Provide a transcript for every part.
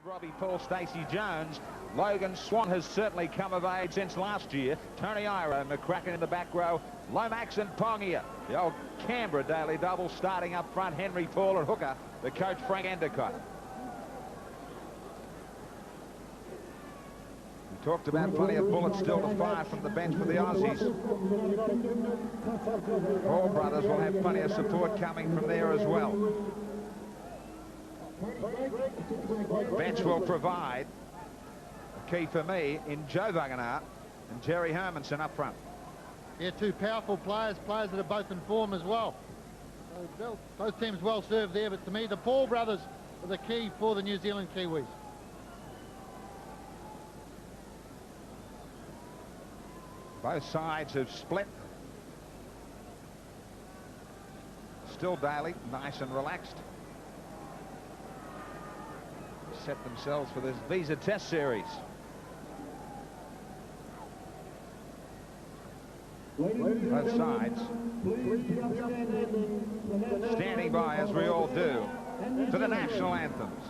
Robbie Paul, Stacey Jones. Logan Swan has certainly come of age since last year. Tony Iro, McCracken in the back row. Lomax and Pongia. The old Canberra Daily Double starting up front. Henry Paul and hooker, the coach Frank Endicott. We talked about plenty of bullets still to fire from the bench for the Aussies. Paul brothers will have plenty of support coming from there as well. Bench will provide a key for me in Joe Wagenaar and Jerry Hermanson up front. Yeah, two powerful players that are both in form as well. So both teams well served there, but to me the Paul brothers are the key for the New Zealand Kiwis. Both sides have split. Still Daly, nice and relaxed. Set themselves for this Visa Test Series. Both sides standing by, as we all do, for the national anthems.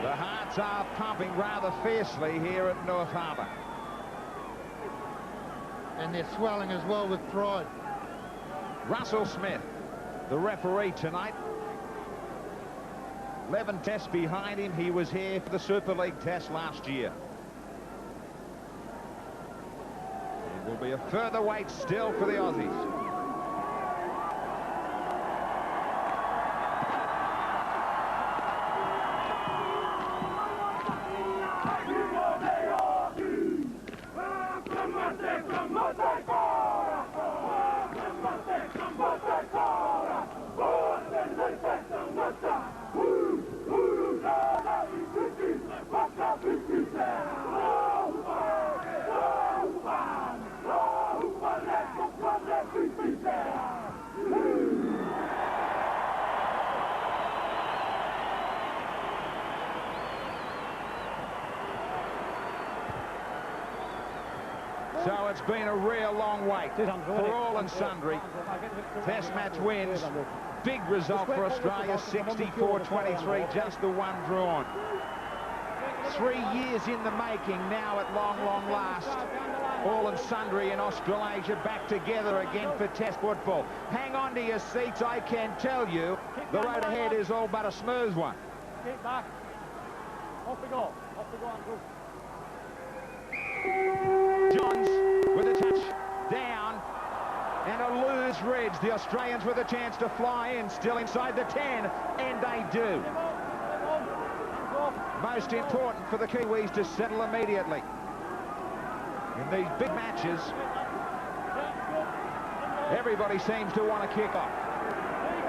The hearts are pumping rather fiercely here at North Harbour. And they're swelling as well with pride. Russell Smith, the referee tonight. 11 tests behind him. He was here for the Super League test last year. It will be a further wait still for the Aussies. So it's been a real long wait for all and sundry. Test match wins. Big result for Australia, 64-23, just the one drawn. 3 years in the making now at long last. All and sundry in Australasia back together again for Test football. Hang on to your seats, I can tell you, the road ahead is all but a smooth one. Get back. Off we go. Off we go, Andrew. Johns with a touch down and a loose ridge. The Australians with a chance to fly in, still inside the 10, and they do. Most important for the Kiwis to settle immediately. In these big matches, everybody seems to want to kick off.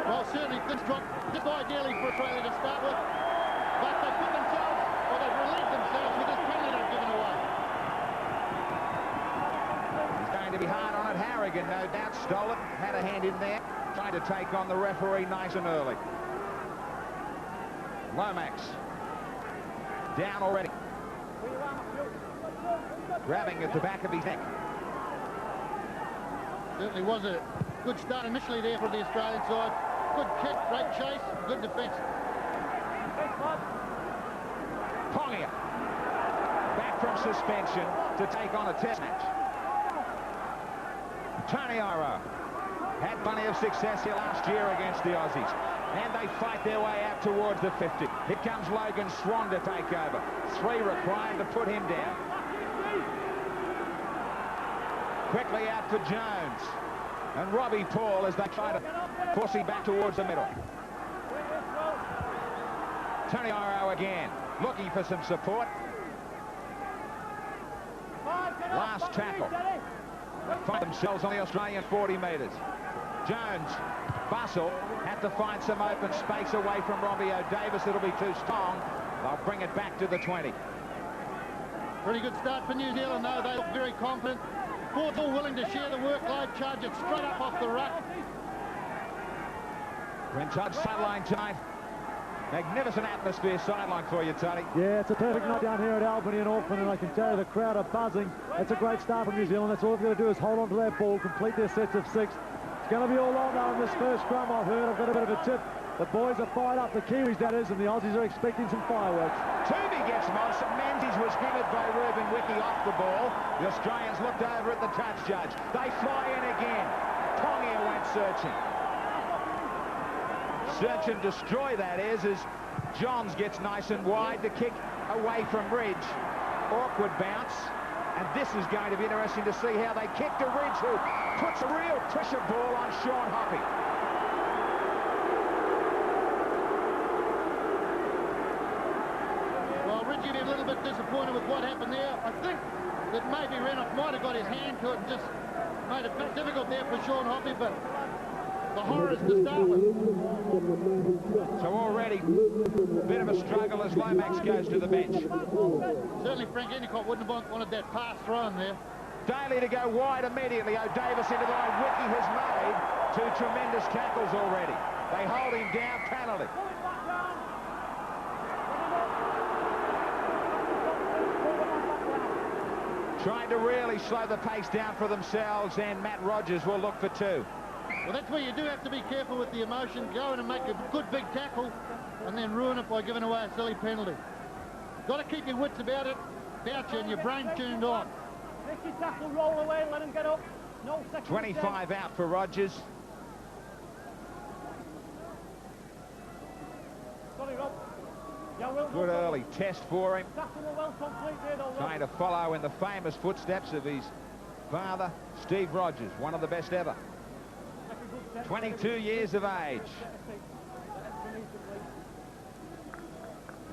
Well, certainly things dropped just ideally for Australia to start with, but they've put themselves, or they've relieved themselves with this penalty they've given away. It's going to be hard on it. Harrigan, no doubt, stole it, had a hand in there, trying to take on the referee nice and early. Lomax, down already. Grabbing at the back of his neck. Certainly was a good start initially there for the Australian side. Good kick, great chase, good defence. Pongia, back from suspension to take on a test match. Tony Iro had plenty of success here last year against the Aussies. And they fight their way out towards the 50. Here comes Logan Swan to take over. 3 required to put him down. Quickly out for Jones. And Robbie Paul as they try to force him back towards the middle. Tony Iro again, looking for some support. Last tackle. They find themselves on the Australian 40 metres. Jones, Bustle, had to find some open space away from Robbie Davis. It'll be too strong. They'll bring it back to the 20. Pretty good start for New Zealand, though. They look very confident. Fourth all willing to share the workload, charge it straight up off the ruck. When Todd's sideline tonight. Magnificent atmosphere sideline for you, Tony. Yeah, it's a perfect night down here at Albany and Auckland, and I can tell you the crowd are buzzing. It's a great start from New Zealand. That's all they've got to do is hold on to that ball, complete their sets of 6. It's going to be all on now in this first scrum. I've heard, I've got a bit of a tip. The boys are fired up, the Kiwis that is, and the Aussies are expecting some fireworks. Toomey gets Monson. Menzies was hammered by Ruben Wiki off the ball. The Australians looked over at the touch judge. They fly in again. Pongia went searching. Search and destroy, that is, as Johns gets nice and wide to kick away from Ridge. Awkward bounce. And this is going to be interesting to see how they kick to Ridge, who puts a real pressure ball on Sean Hoppy. Well, Ridge is a little bit disappointed with what happened there. I think that maybe Renoff might have got his hand to it and just made it a bit difficult there for Sean Hoppy, but the horrors to start with. So already a bit of a struggle as Lomax goes to the bench. Certainly Frank Endicott wouldn't have wanted that pass thrown there. Daly to go wide immediately. O'Davis into the line. Wiki has made 2 tremendous tackles already. They hold him down, penalty. Trying to really slow the pace down for themselves, and Matt Rogers will look for 2. Well, that's where you do have to be careful with the emotion. Go in and make a good big tackle and then ruin it by giving away a silly penalty. Got to keep your wits about it, you and your brain tuned on. Make your tackle, roll away, let him get up. No second 25 mistake. out for Rogers. Sorry, Rob. Yeah, well, Good early test for him. tackle well complete there, though, Rob. Trying to follow in the famous footsteps of his father, Steve Rogers, one of the best ever. 22 years of age.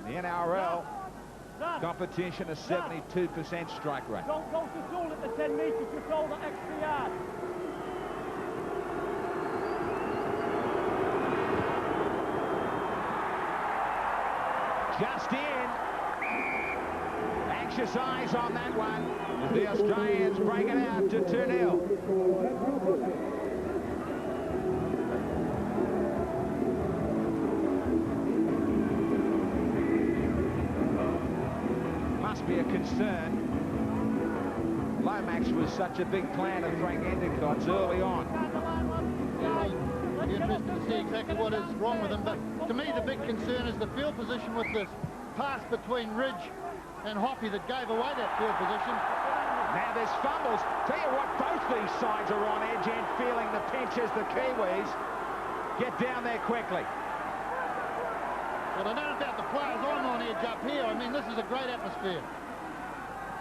In the NRL competition, a 72% strike rate. Don't go to zone at the 10 metres, just all that extra yard. Just in. Anxious eyes on that one as the Australians break it out to 2-0. Must be a concern. Lomax was such a big plan of Frank Endicott's early on. It'll be interesting to see exactly what is wrong with him, but to me the big concern is the field position with this pass between Ridge and Hoppy that gave away that field position. Now there's fumbles. Tell you what, both these sides are on edge and feeling the pinch as the Kiwis get down there quickly. Well, I don't know about the players. I'm on edge up here. I mean, this is a great atmosphere.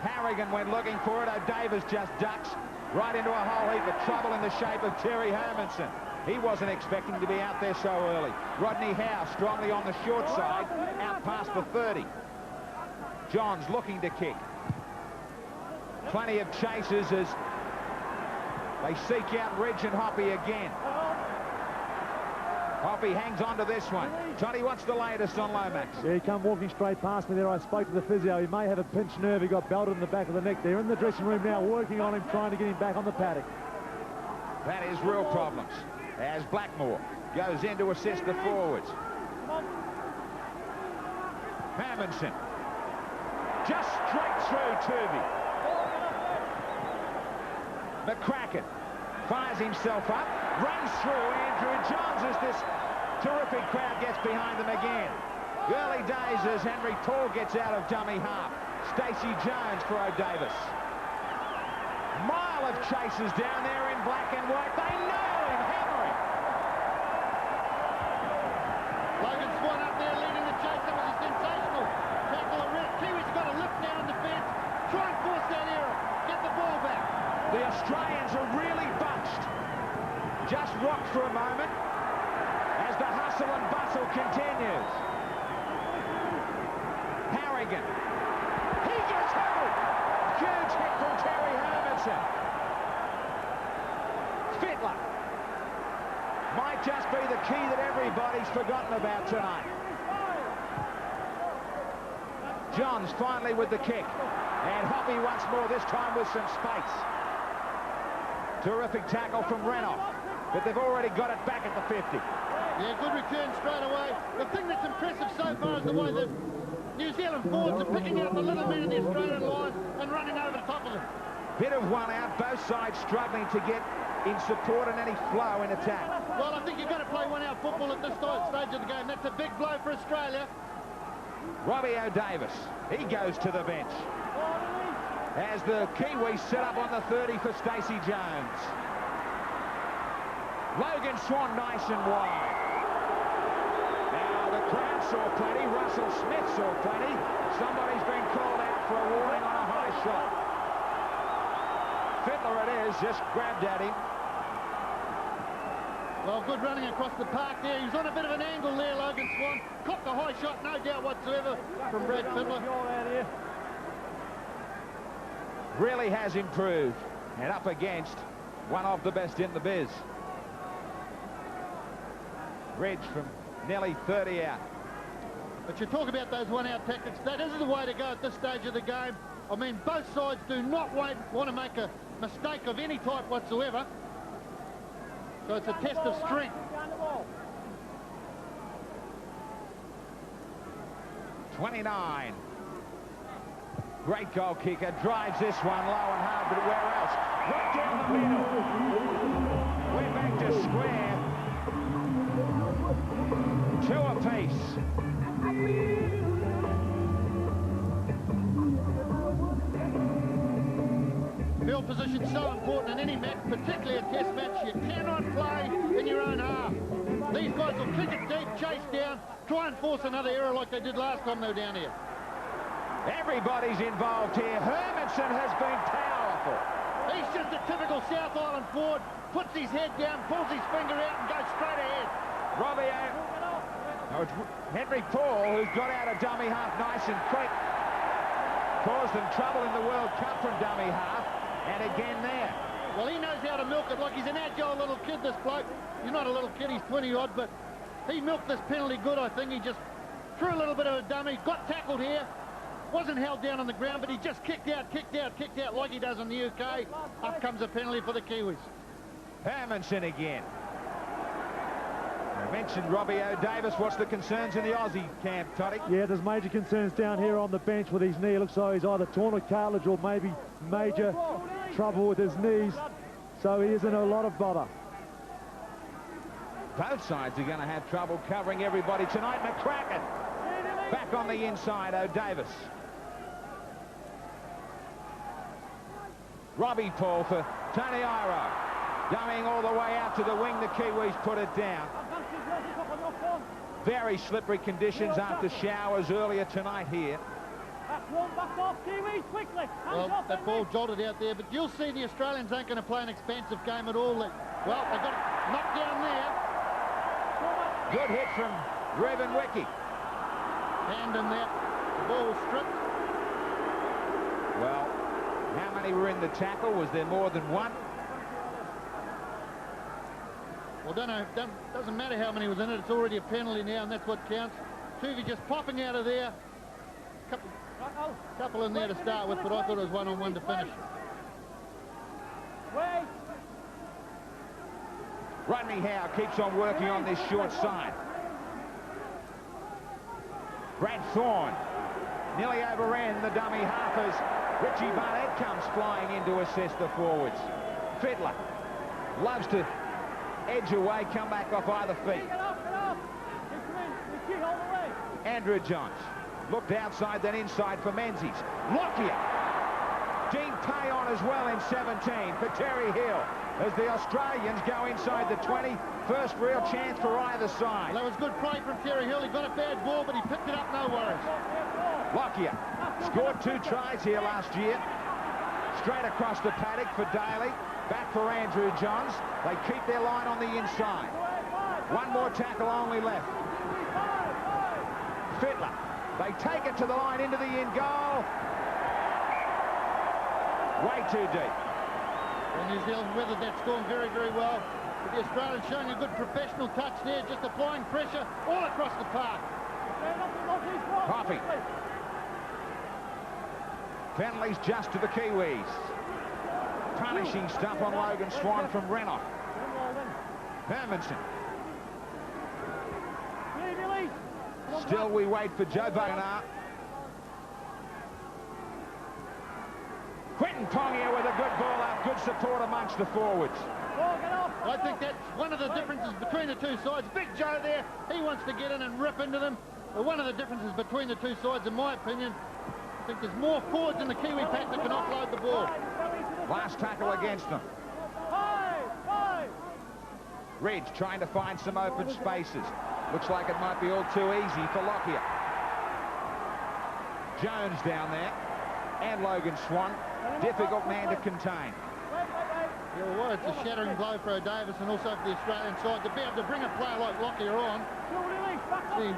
Harrigan went looking for it. O'Davis just ducks right into a whole heap of trouble in the shape of Terry Hermanson. He wasn't expecting to be out there so early. Rodney Howe strongly on the short side, out past the 30. Johns looking to kick. Plenty of chases as they seek out Ridge and Hoppy again. Hoppy hangs on to this one. Tony, what's the latest on Lomax? Yeah, he come walking straight past me there. I spoke to the physio. He may have a pinched nerve. He got belted in the back of the neck there. In the dressing room now, working on him, trying to get him back on the paddock. That is real problems. As Blackmore goes in to assist the forwards. Hermanson. Just straight through Tuvey. McCracken fires himself up, runs through Andrew Johns as this terrific crowd gets behind them again. Early days as Henry Paul gets out of dummy half. Stacey Jones for O'Davis. Mile of chases down there in black and white. They know him, hammering. Logan Swan up there leading the chase. That was a sensational tackle. Kiwis got a lift now in defence. Try and force that error. Get the ball back. The Australians are really bunched. Just rocked for a moment as the hustle and bustle continues. Harrigan. He gets held. Huge hit from Terry Hermanson. Fittler. Might just be the key that everybody's forgotten about tonight. Johns finally with the kick. And Hoppy once more, this time with some space. Terrific tackle from Renoff, but they've already got it back at the 50. Yeah, good return straight away. The thing that's impressive so far is the way that New Zealand forwards are picking out the little men in the Australian line and running over the top of them. Bit of one out, both sides struggling to get in support and any flow in attack. Well, I think you've got to play one-out football at this stage of the game. That's a big blow for Australia. Robbie O'Davis, he goes to the bench. As the Kiwis set up on the 30 for Stacey Jones. Logan Swan nice and wide. Now the crowd saw plenty. Russell Smith saw plenty. Somebody's been called out for a warning on a high shot. Fittler it is, just grabbed at him. Well, good running across the park there. He was on a bit of an angle there, Logan Swan. Copped a high shot, no doubt whatsoever, from Brad Fittler. Really has improved, and up against one of the best in the biz. Ridge from nearly 30 out. But you talk about those one-out tactics. That is the way to go at this stage of the game. I mean, both sides do not want to make a mistake of any type whatsoever. So it's a test of strength. 29. Great goal kicker, drives this one low and hard, but where else? Right down the middle. We're back to square. Two apiece. Field position so important in any match, particularly a test match. You cannot play in your own half. These guys will kick it deep, chase down, try and force another error like they did last time they were down here. Everybody's involved here. Hermanson has been powerful. He's just a typical South Island forward. Puts his head down, pulls his finger out and goes straight ahead. Robbie it's Henry Paul, who's got out of dummy half nice and quick. Caused them trouble in the World Cup from dummy half. And again there. Well, he knows how to milk it. Like, he's an agile little kid, this bloke. He's not a little kid, he's 20-odd, but he milked this penalty good, I think. He just threw a little bit of a dummy, got tackled here. Wasn't held down on the ground, but he just kicked out like he does in the UK. Up comes a penalty for the Kiwis. Hermanson again. I mentioned Robbie O'Davis. What's the concerns in the Aussie camp, Toddy? Yeah, there's major concerns down here on the bench with his knee. Looks like he's either torn a cartilage or maybe major trouble with his knees, so he is in a lot of bother. Both sides are going to have trouble covering everybody tonight. McCracken back on the inside. O'Davis. Robbie Paul for Tony Iro. Going all the way out to the wing. The Kiwis put it down. Very slippery conditions after showers earlier tonight here. Well, that ball jolted out there, but you'll see the Australians ain't going to play an expensive game at all. Well, they got it knocked down there. Good hit from Reuben Wiki. Hand in there. The ball was stripped. Well, how many were in the tackle? Was there more than one? Well, doesn't matter how many was in it. It's already a penalty now, and that's what counts. Tuvey just popping out of there. Couple in there to start with, but I thought it was one-on-one to finish. Rodney Howe keeps on working on this short side. Brad Thorne nearly overran the dummy halfers. Richie Barnett comes flying in to assist the forwards. Fiddler loves to edge away, come back off either feet. Andrew Johns looked outside, then inside for Menzies. Lockyer. Dean Pay on as well in 17 for Terry Hill as the Australians go inside the 20. First real chance for either side. Well, that was good play from Terry Hill. He got a bad ball, but he picked it up, no worries. Lockyer scored 2 tries here last year. Straight across the paddock for Daly. Back for Andrew Johns. They keep their line on the inside. One more tackle only left. Fiddler. They take it to the line into the in goal. Way too deep. Well, New Zealand weathered that storm very, very well. But the Australians showing a good professional touch there, just applying pressure all across the park. Coffey. Penalties just to the Kiwis. Punishing stuff on Logan Swan from Renoff. Hermanson. Still we wait for Joe Wagner. Quentin Pongia with a good ball out. Good support amongst the forwards. I think that's one of the differences between the two sides. Big Joe there, he wants to get in and rip into them. But one of the differences between the two sides, in my opinion, I think there's more forwards in the Kiwi pack that can offload the ball. Last tackle against them. Ridge trying to find some open spaces. Looks like it might be all too easy for Lockyer. Jones down there. And Logan Swan. Difficult man to contain. Yeah, well, it's a shattering blow for O'Davis and also for the Australian side. To be able to bring a player like Lockyer on,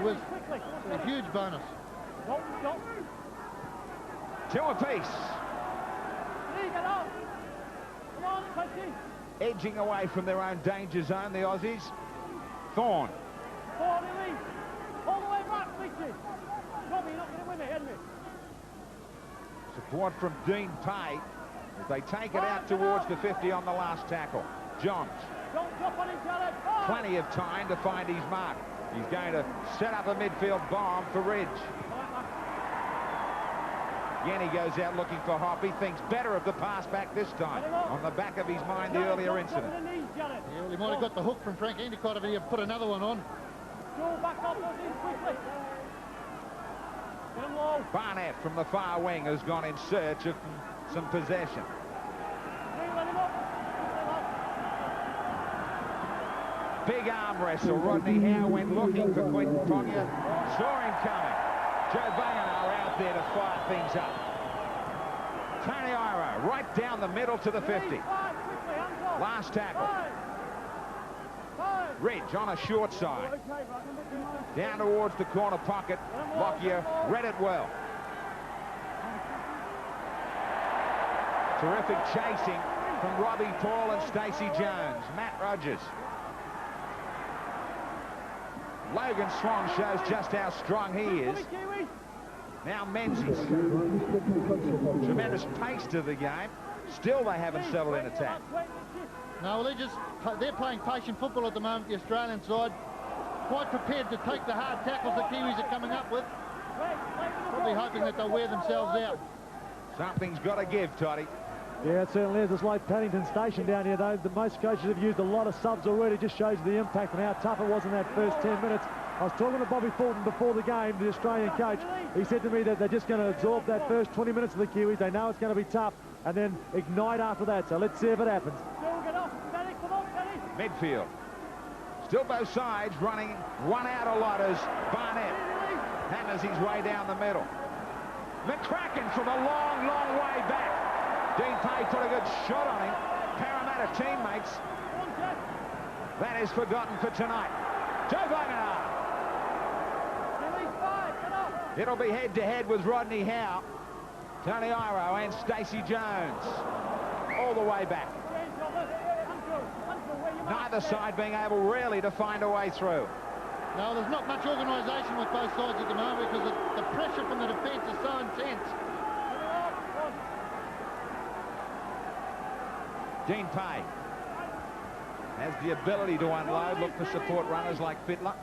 was a huge bonus. 2 apiece. Edging away from their own danger zone, the Aussies. Thorne. Support from Dean Pay as they take it out towards the 50 on the last tackle. Johns. Plenty of time to find his mark. He's going to set up a midfield bomb for Ridge. Yenny goes out looking for Hoppy, thinks better of the pass back this time. On the back of his mind, the earlier incident. Yeah, well, he might have got the hook from Frank Endicott if he had put another one on. Barnett from the far wing has gone in search of some possession. Big arm wrestle. Rodney Howe went looking for Quentin Pongia. Saw him coming. Joe Wagner out there to fire things up. Tony Iro right down the middle to the 50. Last tackle. Ridge on a short side. Down towards the corner pocket. Lockyer read it well. Terrific chasing from Robbie Paul and Stacey Jones. Matt Rogers. Logan Swan shows just how strong he is. Now Menzies. Tremendous pace to the game. Still they haven't settled in attack. No, they're playing patient football at the moment, the Australian side. Quite prepared to take the hard tackles the Kiwis are coming up with. Probably hoping that they'll wear themselves out. Something's got to give, Toddy. Yeah, it certainly is. It's like Paddington Station down here, though. Most coaches have used a lot of subs already. Just shows you the impact and how tough it was in that first 10 minutes. I was talking to Bobby Fulton before the game, the Australian coach. He said to me that they're just going to absorb that first 20 minutes of the Kiwis. They know it's going to be tough and then ignite after that. So let's see if it happens. Midfield. Still both sides running one out a lot as Barnett hammers his way down the middle. McCracken from a long, long way back. Dean Pay put a good shot on him. Parramatta teammates. That is forgotten for tonight. Joe Wagner. It'll be head-to-head with Rodney Howe, Tony Iro and Stacey Jones. All the way back. Neither side being able really to find a way through. No, there's not much organisation with both sides at the moment because the pressure from the defence is so intense. Dean Pay has the ability to unload, look for support runners like Fittler.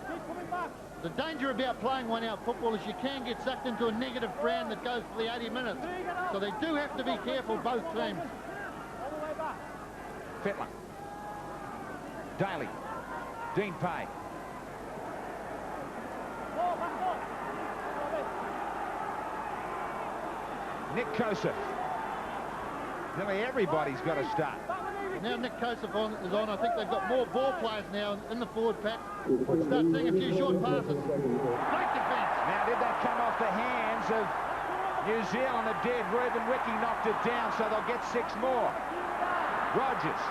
The danger about playing one-out football is you can get sucked into a negative brand that goes for the 80 minutes. So they do have to be careful, both teams. Fittler. Daly. Dean Pay. Nick Kosef. Nearly everybody's got to start. Now Nick Kosef is on. I think they've got more ball players now in the forward pack. We'll start seeing a few short passes. Great defence. Now did that come off the hands of New Zealand? It did. Ruben Wiki knocked it down, so they'll get 6 more. Rogers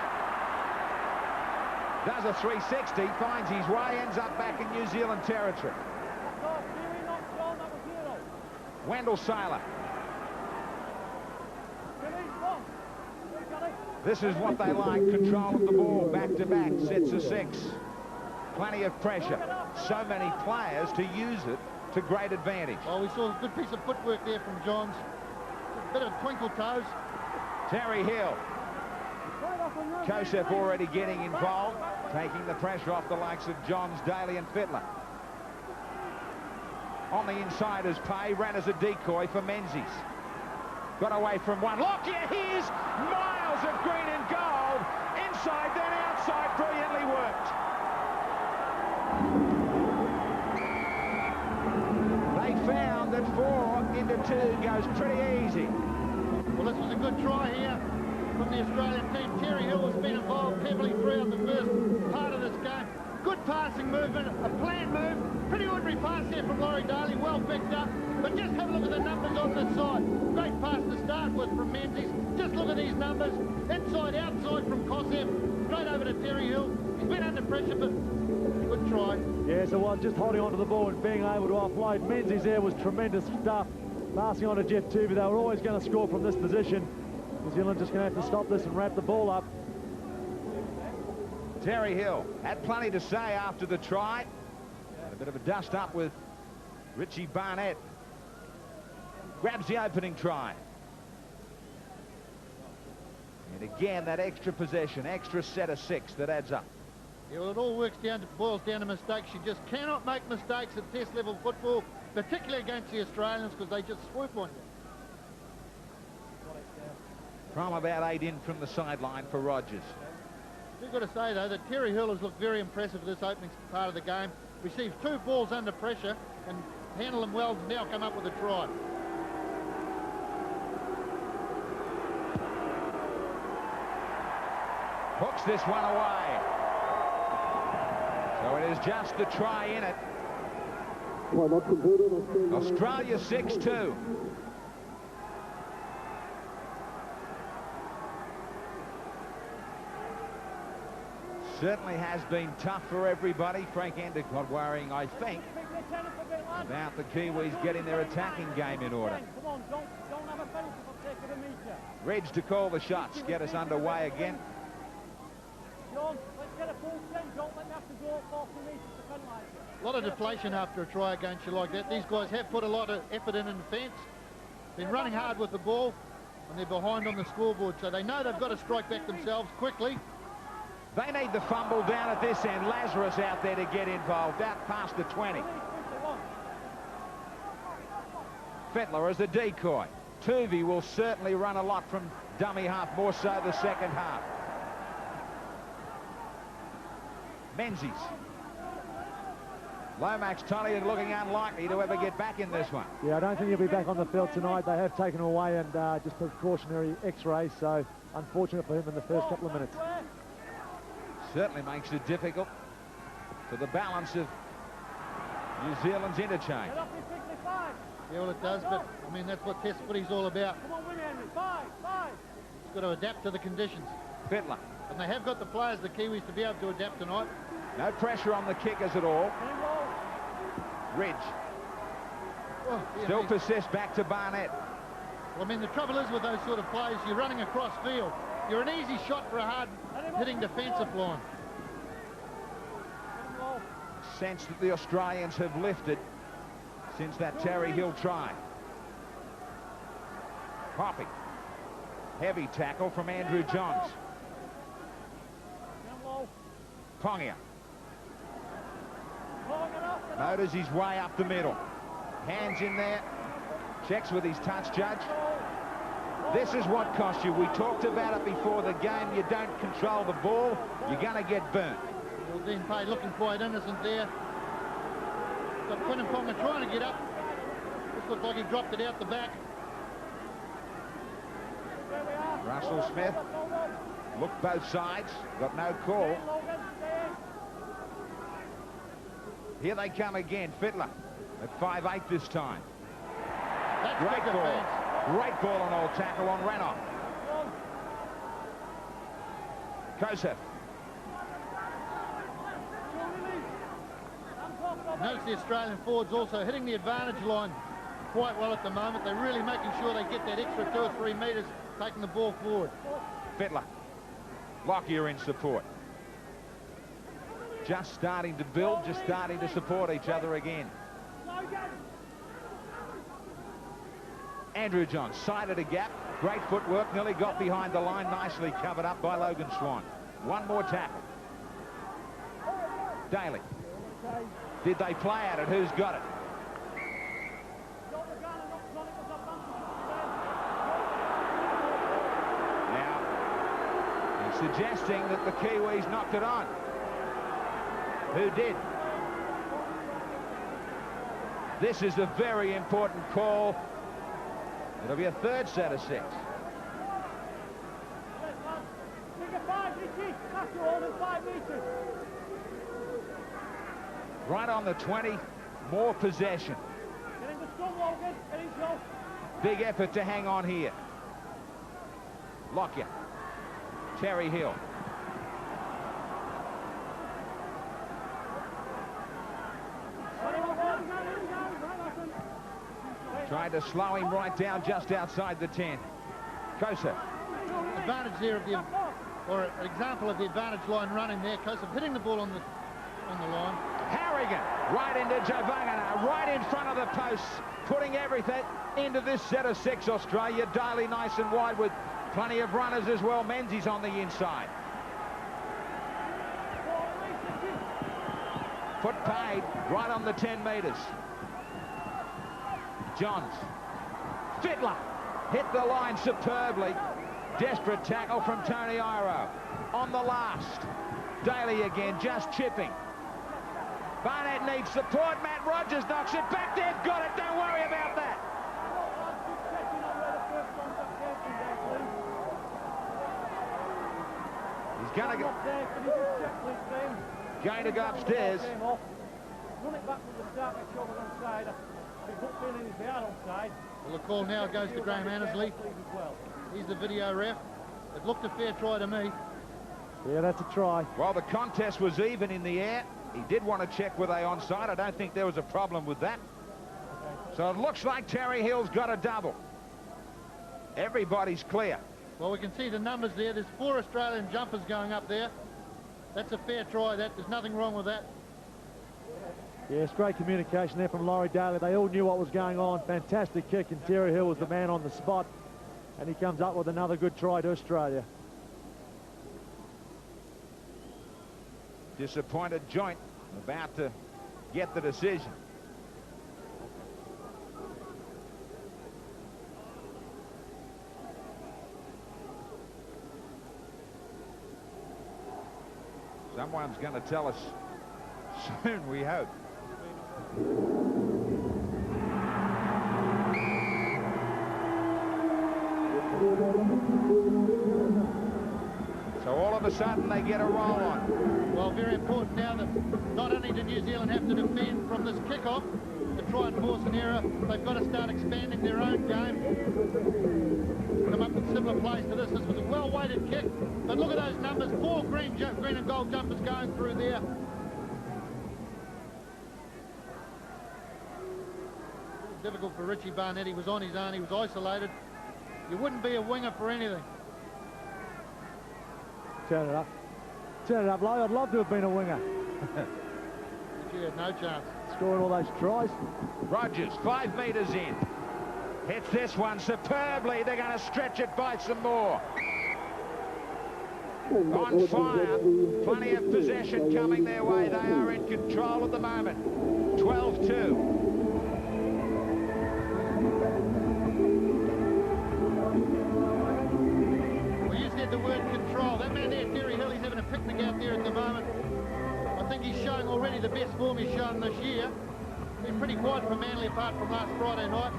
does a 360, finds his way, ends up back in New Zealand territory. Wendell Saylor. This is what they like, control of the ball, back-to-back, sets of 6. Plenty of pressure. So many players to use it to great advantage. Oh, we saw a good piece of footwork there from Johns. A bit of twinkle toes. Terry Hill. Kosef already getting involved, taking the pressure off the likes of Johns, Daly and Fittler. On the inside as Pay, ran as a decoy for Menzies. Got away from one. Lockyer, here's miles of green and gold. Inside, then outside, brilliantly worked. They found that 4 into 2 goes pretty easy. Well, this was a good try here from the Australian team. Terry Hill has been involved heavily throughout the first part of this game. Good passing movement, a planned move. Pretty ordinary pass there from Laurie Daly, well picked up. But just have a look at the numbers on this side. Great pass to start with from Menzies. Just look at these numbers. Inside, outside from Kosef. Straight over to Terry Hill. He's been under pressure, but good try. Yeah, so while just holding onto the ball and being able to offload, Menzies there was tremendous stuff. Passing on to Jeff Tuvey. They were always going to score from this position. New Zealand just going to have to stop this and wrap the ball up. Terry Hill had plenty to say after the try. Had a bit of a dust up with Richie Barnett. Grabs the opening try. And again, that extra possession, extra set of 6 that adds up. Yeah, well, it all boils down to mistakes. You just cannot make mistakes at test level football, particularly against the Australians, because they just swoop on you. From about 8 in from the sideline for Rogers. You've got to say, though, that Terry Hill has looked very impressive this opening part of the game. Received 2 balls under pressure and handled them well, and now come up with a try. Hooks this one away. So it is just the try in it. Australia 6-2. Certainly has been tough for everybody. Frank Endicott worrying, I think, about the Kiwis getting their attacking game in order. Reg to call the shots, get us underway again. A lot of deflation after a try against you like that. These guys have put a lot of effort in defence. Been running hard with the ball, and they're behind on the scoreboard, so they know they've got to strike back themselves quickly. They need the fumble down at this end. Lazarus out there to get involved, out past the 20. Fittler as a decoy. Tuvey will certainly run a lot from dummy half, more so the second half. Menzies. Lomax Tully looking unlikely to ever get back in this one. Yeah, I don't think he'll be back on the field tonight. They have taken him away and just precautionary x-ray, so unfortunate for him in the first couple of minutes. Certainly makes it difficult for the balance of New Zealand's interchange. Yeah, well, it does, but, I mean, that's what Test footy's all about. Come on, win, Henry. 5, 5. It's got to adapt to the conditions. Fittler. And they have got the players, the Kiwis, to be able to adapt tonight. No pressure on the kickers at all. Ridge. Oh, yeah, Still persists back to Barnett. Well, I mean, the trouble is with those sort of plays, you're running across field. You're an easy shot for a hard-hitting defensive line. Sense that the Australians have lifted since that Terry Hill try. Hopping. Heavy tackle from Andrew Johns. Pongia. Motors his way up the middle. Hands in there. Checks with his touch judge. This is what costs you. We talked about it before the game. You don't control the ball, you're going to get burnt. Well, Dean Pay looking quite innocent there. Got Quinn and Ponga trying to get up. This looks like he dropped it out the back. Russell Smith looked both sides, got no call. Here they come again. Fittler at 5'8" this time. That's Great good ball. defense. Great ball and all tackle on Renoff. Kosef. Notice the Australian forwards also hitting the advantage line quite well at the moment. They're really making sure they get that extra 2 or 3 metres taking the ball forward. Fittler. Lockyer in support. Just starting to build, just starting to support each other again. Andrew Johns sighted a gap. Great footwork. Nearly got behind the line. Nicely covered up by Logan Swan. One more tackle. Daly. Did they play at it? Who's got it? Now, he's suggesting that the Kiwis knocked it on. Who did? This is a very important call. It'll be a third set of 6. Right on the 20, more possession. Big effort to hang on here. Lockyer. Terry Hill. Tried to slow him right down just outside the 10. Kosef. Advantage there of the, or an example of the advantage line running there. Kosef hitting the ball on the line. Harrigan right into Javangana, right in front of the posts, putting everything into this set of 6. Australia. Daly nice and wide with plenty of runners as well. Menzies on the inside. Foot paid right on the 10 metres. Johns. Fittler hit the line superbly. Desperate tackle from Tony Iro. On the last. Daly again, just chipping. Barnett needs support. Matt Rogers knocks it back. They've got it. Don't worry about that. He's going to go upstairs. Run it back from the start, make sure we're on side. Well, the call now goes to Graham Annesley. He's the video ref. It looked a fair try to me. Yeah, that's a try. Well, the contest was even in the air. He did want to check were they onside. I don't think there was a problem with that. So it looks like Terry Hill's got a double. Everybody's clear. Well, we can see the numbers there. There's 4 Australian jumpers going up there. That's a fair try. There's nothing wrong with that. Yes, great communication there from Laurie Daly. They all knew what was going on. Fantastic kick, and Terry Hill was the man on the spot. And he comes up with another good try to Australia. Disappointed joint about to get the decision. Someone's going to tell us soon, we hope. So all of a sudden they get a roll on. Well, very important now that not only do New Zealand have to defend from this kickoff to try and force an error, they've got to start expanding their own game. Come up with similar plays to this. This was a well-weighted kick, but look at those numbers. 4 green and gold jumpers going through there. Difficult for Richie Barnett. He was on his own. He was isolated. You wouldn't be a winger for anything. Turn it up. Turn it up, Lowe. I'd love to have been a winger. But you had no chance. Scoring all those tries. Rogers, 5 metres in. Hits this one superbly. They're going to stretch it by some more. On fire. Plenty of possession coming their way. They are in control at the moment. 12-2. The word control. That man there, Terry Hill, he's having a picnic out there at the moment. I think he's showing already the best form he's shown this year. Been pretty quiet for Manly apart from last Friday night.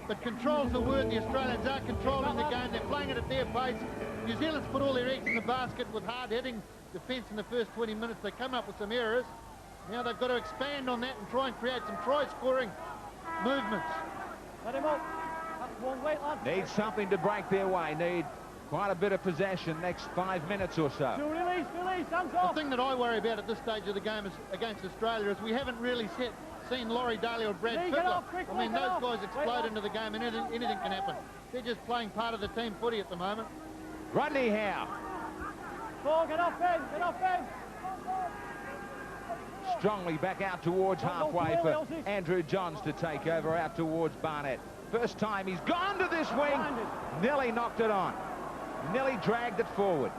But control's the word. The Australians are controlling the game. They're playing it at their pace. New Zealand's put all their eggs in the basket with hard-hitting defence in the first 20 minutes. They come up with some errors. Now they've got to expand on that and try and create some try-scoring movements. Let him up. That's one weight, lad. Need something to break their way. Need quite a bit of possession next 5 minutes or so. Release, hands The off. thing that I worry about at this stage of the game is against Australia is we haven't really seen Laurie Daly or Brad Fittler. I mean, those guys explode into the game and anything can happen. They're just playing part of the team footy at the moment. Rodney Howe. Paul, get off Ben, get off Ben. Strongly back out towards halfway for Andrew Johns to take over out towards Barnett. First time he's gone to this wing. Nearly knocked it on. Nearly dragged it forward.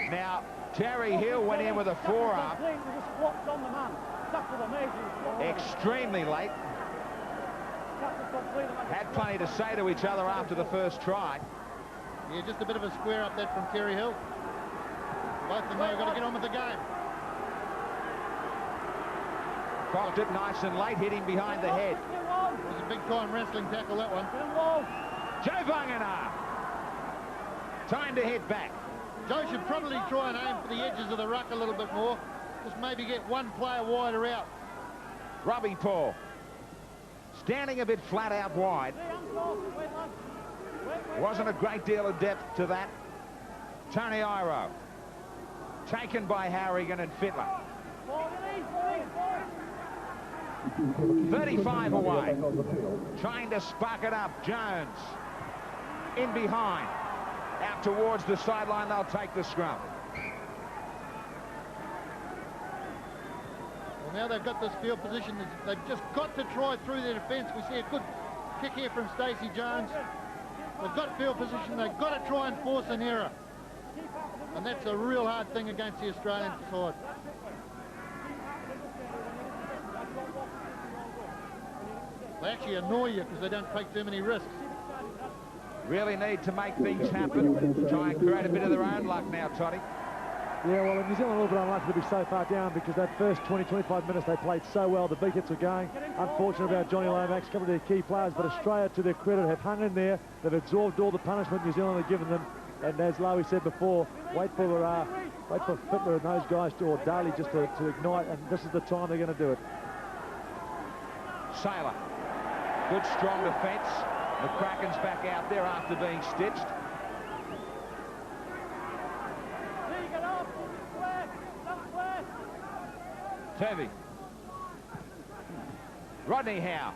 Now, Terry Hill went in with a forearm. Extremely late. Had plenty to say to each other after the first try. Yeah, just a bit of a square up that from Terry Hill. Both of them have got to get on with the game. Cocked it nice and late, hit him behind the head. It was a big-time wrestling tackle, that one. Joe Vangana. Time to hit back. Joe should probably try and aim for the edges of the ruck a little bit more. Just maybe get one player wider out. Robbie Paul. Standing a bit flat out wide. Wasn't a great deal of depth to that. Tony Iro. Taken by Harrigan and Fittler. 35 away. Trying to spark it up. Jones. In behind. Out towards the sideline. They'll take the scrum. Well, now they've got this field position. They've just got to try through their defence. We see a good kick here from Stacey Jones. They've got field position. They've got to try and force an error. And that's a real hard thing against the Australian side. They actually annoy you because they don't take too many risks. Really need to make things happen. Try and create a bit of their own luck now, Toddy. Yeah, well, New Zealand a little bit unlucky to be so far down because that first 20-25 minutes they played so well. The big hits were going. Unfortunate about Johnny Lomax, a couple of their key players, but Australia, to their credit, have hung in there. They've absorbed all the punishment New Zealand have given them. And as Lowy said before, wait for Fittler and those guys to, or Daly just to ignite, and this is the time they're going to do it. Sailor. Good strong defence. The Kraken's back out there after being stitched. Turvey. Rodney Howe.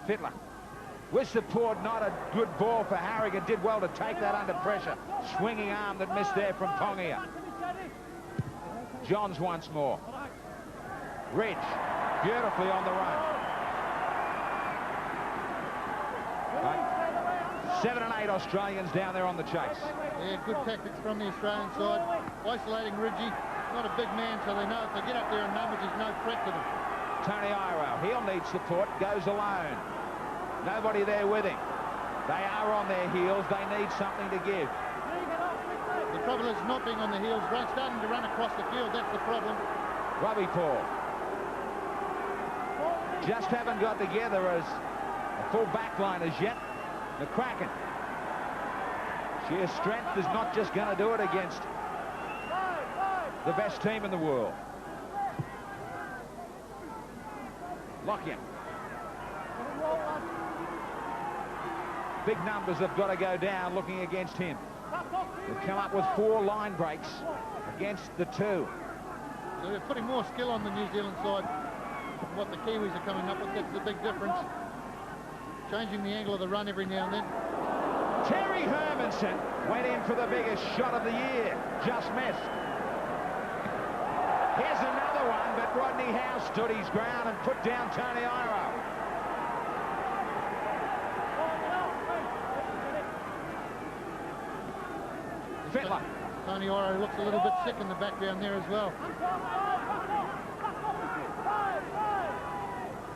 Fittler. With support, not a good ball for Harrigan. Did well to take that under pressure. Swinging arm that missed there from Pongia. Johns once more. Ridge. Beautifully on the run. 7 and 8 Australians down there on the chase. Yeah, good tactics from the Australian side. Isolating Ridgie. Not a big man, so they know if they get up there in numbers, there's no threat to them. Tony Iro, he'll need support, goes alone. Nobody there with him. They are on their heels. They need something to give. The trouble is not being on the heels, starting to run across the field. That's the problem. Robbie Paul. Just haven't got together as a full back line as yet. McCracken. Sheer strength is not just going to do it against the best team in the world. Lockyer. Big numbers have got to go down looking against him. They've come up with 4 line breaks against the 2. So they're putting more skill on the New Zealand side than what the Kiwis are coming up with. That's the big difference. Changing the angle of the run every now and then. Terry Hermanson went in for the biggest shot of the year. Just missed. Here's another one, but Rodney Howe stood his ground and put down Tony Iro. Fittler. Tony Iro looks a little bit sick in the background there as well.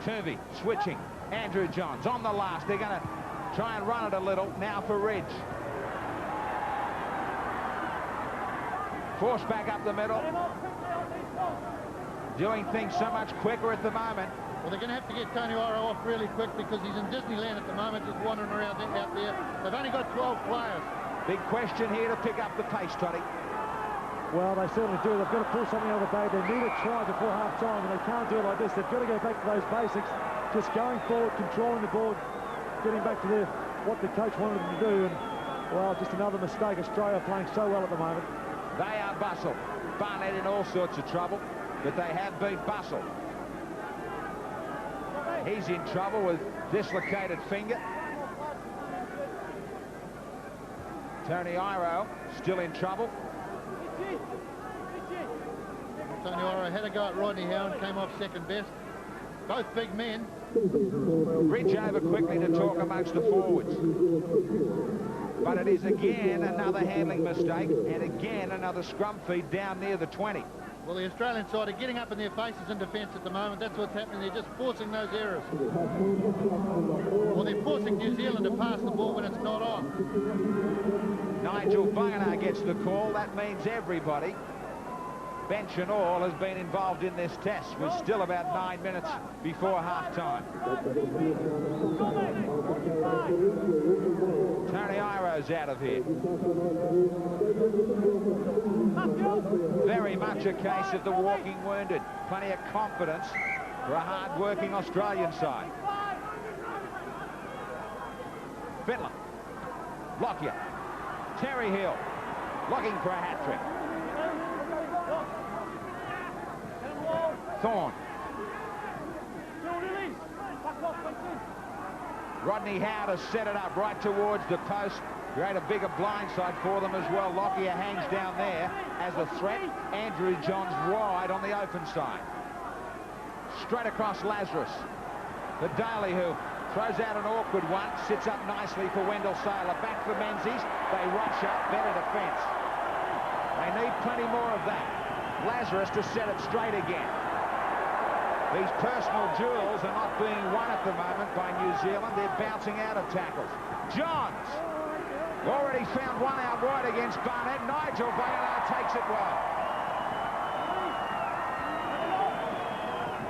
Turvey switching. Andrew Johns on the last. They're going to try and run it a little now for Ridge. Force back up the middle. Doing things so much quicker at the moment. Well, they're going to have to get Tony Iro off really quick because he's in Disneyland at the moment, just wandering around out there. They've only got 12 players. Big question here to pick up the pace, Toddy. Well, they certainly do. They've got to pull something out of the bag. They need a try before half-time, and they can't do it like this. They've got to go back to those basics, just going forward, controlling the ball, getting back to what the coach wanted them to do. And, well, just another mistake. Australia playing so well at the moment. They are bustled. Barnett in all sorts of trouble, but they have been bustled. He's in trouble with dislocated finger. Tony Iro still in trouble. Tony Iro had a go at Rodney Howe and came off second best. Both big men. Ridge over quickly to talk amongst the forwards. But it is again another handling mistake and again another scrum feed down near the 20. Well, the Australian side are getting up in their faces in defence at the moment. That's what's happening. They're just forcing those errors. Well, they're forcing New Zealand to pass the ball when it's not on. Nigel Bunganar gets the call. That means everybody, bench and all, has been involved in this test. We're still about 9 minutes before half-time. Tony Iro's out of here. Very much a case of the walking wounded. Plenty of confidence for a hard-working Australian side. Fittler. Lockyer. Terry Hill. Looking for a hat-trick. Thorne. Rodney Howe to set it up right towards the post. Create a bigger blindside for them as well. Lockyer hangs down there as a threat. Andrew Johns wide on the open side. Straight across Lazarus. The Daly, who throws out an awkward one, sits up nicely for Wendell Saylor. Back for Menzies. They rush up. Better defence. They need plenty more of that. Lazarus to set it straight again. These personal duels are not being won at the moment by New Zealand. They're bouncing out of tackles. Johns already found one out right against Barnett. Nigel Bunganar takes it well.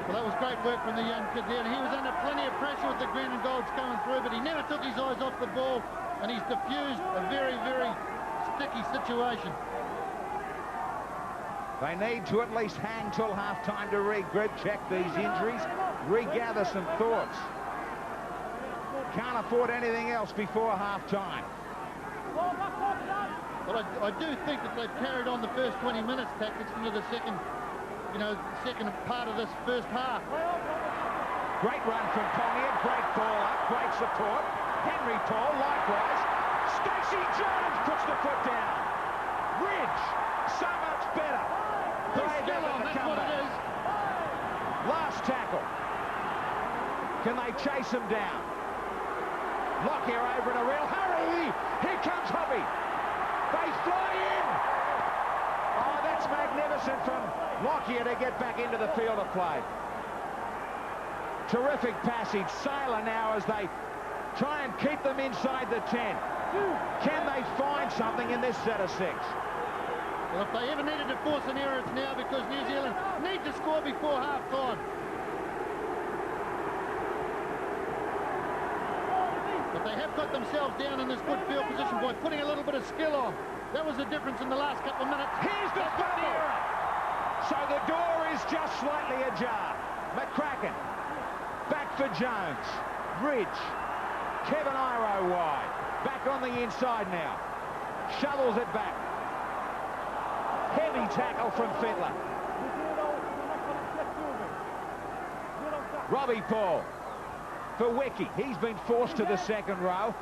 Well, that was great work from the young kid there. He was under plenty of pressure with the green and golds coming through, but he never took his eyes off the ball, and he's diffused a very, very sticky situation. They need to at least hang till half-time to regroup, check these injuries, regather some thoughts. Can't afford anything else before half-time. But I do think that they've carried on the first 20 minutes tactics into the second part of this first half. Great run from Pongia, great ball up, great support. Henry Paul, likewise. Stacey Jones puts the foot down. Ridge, so much better. Skill on, that's what it is. Last tackle. Can they chase him down? Lockyer over in a real hurry. Here comes Hobby. They fly in. Oh, that's magnificent from Lockyer to get back into the field of play. Terrific passage. Saylor now as they Try and keep them inside the 10. Can they find something in this set of 6? Well, if they ever needed to force an error, it's now, because New Zealand need to score before half-time. But they have got themselves down in this good field position by putting a little bit of skill on. That was the difference in the last couple of minutes. Here's the fumble. So the door is just slightly ajar. McCracken. Back for Jones. Ridge. Kevin Iro wide. Back on the inside now. Shovels it back. Heavy tackle from Fittler. Robbie Paul for Wiki. He's been forced to the second row.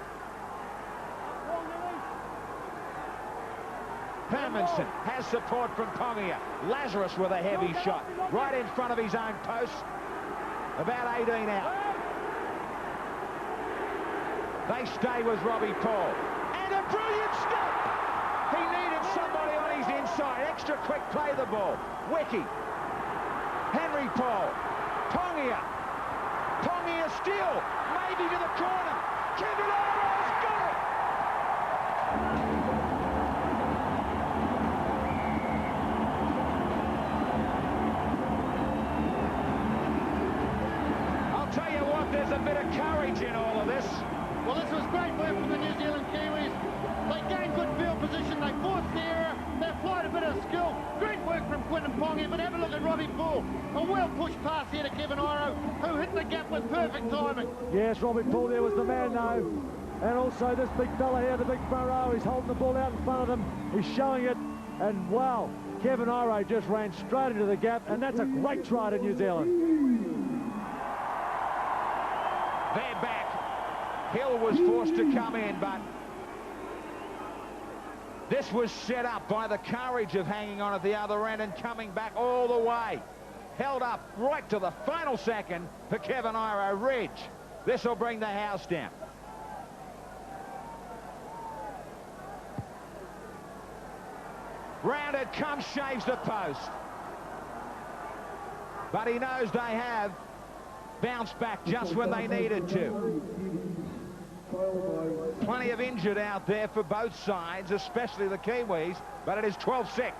Hermanson has support from Pongia. Lazarus with a heavy shot right in front of his own post. About 18 out. They stay with Robbie Paul. And a brilliant stop! He needed somebody on his inside. Extra quick play the ball. Wiki. Henry Paul. Pongia. Pongia still. Maybe to the corner. Kevin Iro's got it! I'll tell you what, there's a bit of courage in all of this. Well, this was great work from the New Zealand Kiwis. They gained good field position, they forced the error, they applied a bit of skill. Great work from Quinton Pongia, but have a look at Robbie Paul. A well-pushed pass here to Kevin Iro, who hit the gap with perfect timing. Yes, Robbie Paul there was the man, though. And also this big fella here, the big front row, he's holding the ball out in front of them. He's showing it, and wow, Kevin Iro just ran straight into the gap, and that's a great try to New Zealand. They're back. Hill was forced to come in, but this was set up by the courage of hanging on at the other end and coming back all the way. Held up right to the final second for Kevin Iro. Ridge. This will bring the house down. Round it comes, shaves the post. But he knows they have bounced back just when they needed to. Plenty of injured out there for both sides, especially the Kiwis, but it is 12-6.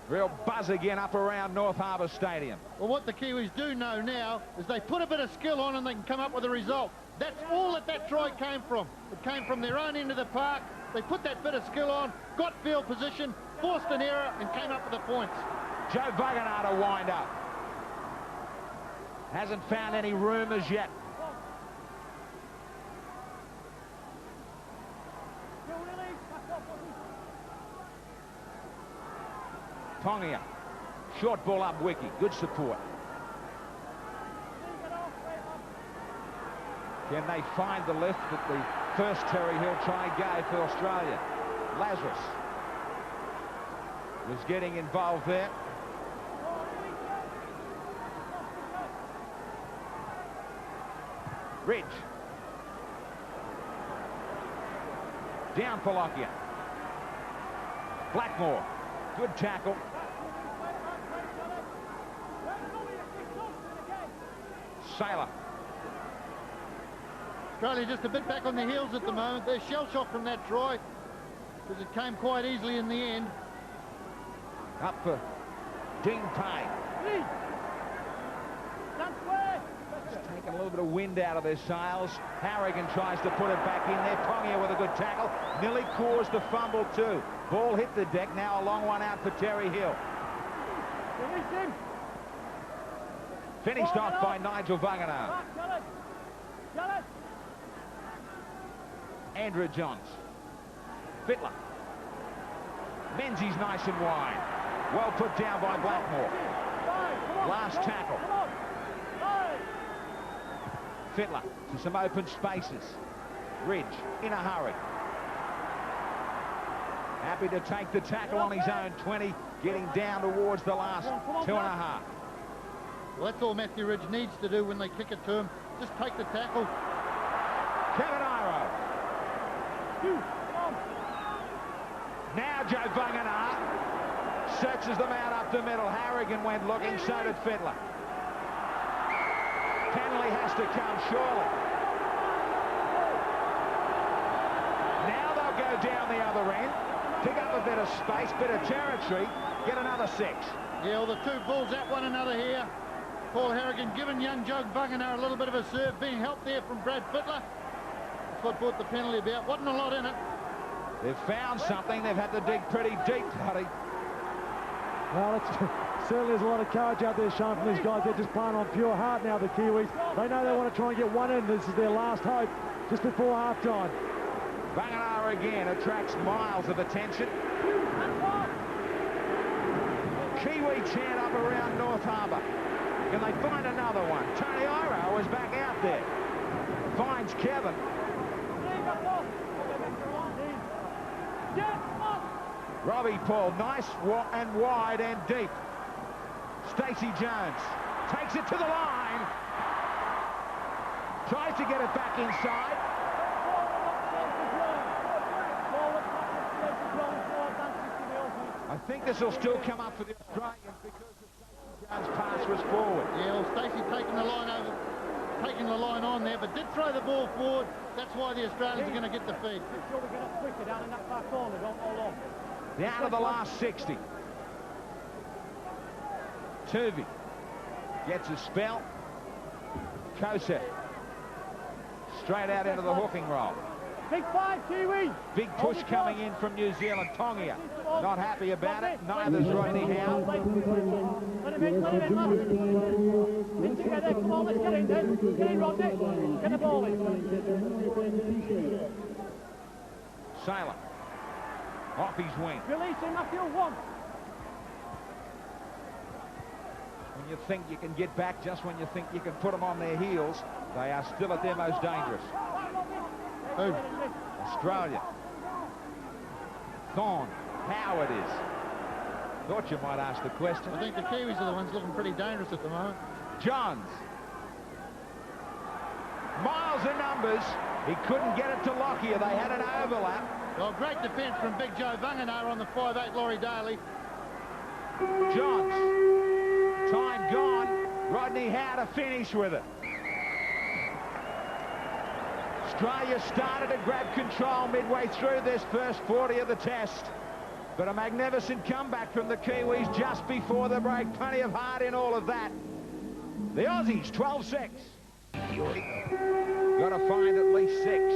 Real buzz again up around North Harbour Stadium. Well, what the Kiwis do know now is they put a bit of skill on and they can come up with a result. That's all that try came from. It came from their own end of the park. They put that bit of skill on, got field position, forced an error, and came up with the points. Joe Vagana to wind up. Hasn't found any room as yet. Pongia. Short ball up Wiki. Good support. Can they find the lift that the first Terry Hill try gave for Australia? Lazarus was getting involved there. Ridge. Down for Lockyer. Blackmore. Good tackle. Sailor. Australia just a bit back on their heels at the moment. They're shell-shocked from that try because it came quite easily in the end. Up for Dean Payne. Just taking a little bit of wind out of their sails. Harrigan tries to put it back in there. Pongia with a good tackle. Nearly caused the fumble too. Ball hit the deck. Now a long one out for Terry Hill. Finished off by Nigel Vagana. Andrew Johns. Fittler. Menzies nice and wide. Well put down by Blackmore. Last tackle. Fittler to some open spaces. Ridge in a hurry. Happy to take the tackle on his own 20, getting down towards the last 2.5. Well, that's all Matthew Ridge needs to do when they kick it to him. Just take the tackle. Kevin Iro. Now Joe Vagana searches them out up the middle. Harrigan went looking, so did Fittler. Penalty has to come, surely. Now they'll go down the other end, pick up a bit of space, bit of territory, get another 6. Yeah, well, the two bulls at one another here. Paul Harrigan giving young Joe Bunganar a little bit of a serve, being helped there from Brad Fittler. That's what brought the penalty about. Wasn't a lot in it. They've found something. They've had to dig pretty deep, Huddy. Well, certainly there's a lot of courage out there shown from these guys. They're just playing on pure heart now, the Kiwis. They know they want to try and get one in. This is their last hope just before half-time. Bunganar again attracts miles of attention. Kiwi chant up around North Harbour. Can they find another one? Tony Iro is back out there. Finds Kevin. Robbie Paul, nice and wide and deep. Stacey Jones takes it to the line. Tries to get it back inside. I think this will still come up for the Australians because the Stacey Jones pass was forward. Yeah, well, Stacey taking the line over, taking the line on there, but did throw the ball forward. That's why the Australians are going to get the feed. Make sure we get up quicker down in that far corner. Don't hold on. Down to the last 60. Tuvey gets a spell. Kosef straight out into the hooking roll. Big 5, Kiwi. Big push coming in from New Zealand. Tongia not happy about it. Neither's Rodney Howe. Let him in, man. In together. Come on, let's get in then. Get in, Rodney. Get the ball in. Sailor off his wing. Release him, Matthew, 1. When you think you can get back, just when you think you can put them on their heels, they are still at their most dangerous. Who? Australia. Thorne. How it is. Thought you might ask the question. I think the Kiwis are the ones looking pretty dangerous at the moment. Johns. Miles in numbers. He couldn't get it to Lockyer. They had an overlap. Well, great defence from Big Joe Bunganar on the 5'8" Laurie Daly. Johns. Time gone. Rodney Howe to finish with it. Australia started to grab control midway through this first 40 of the test. But a magnificent comeback from the Kiwis just before the break. Plenty of heart in all of that. The Aussies, 12-6. Got to find at least 6.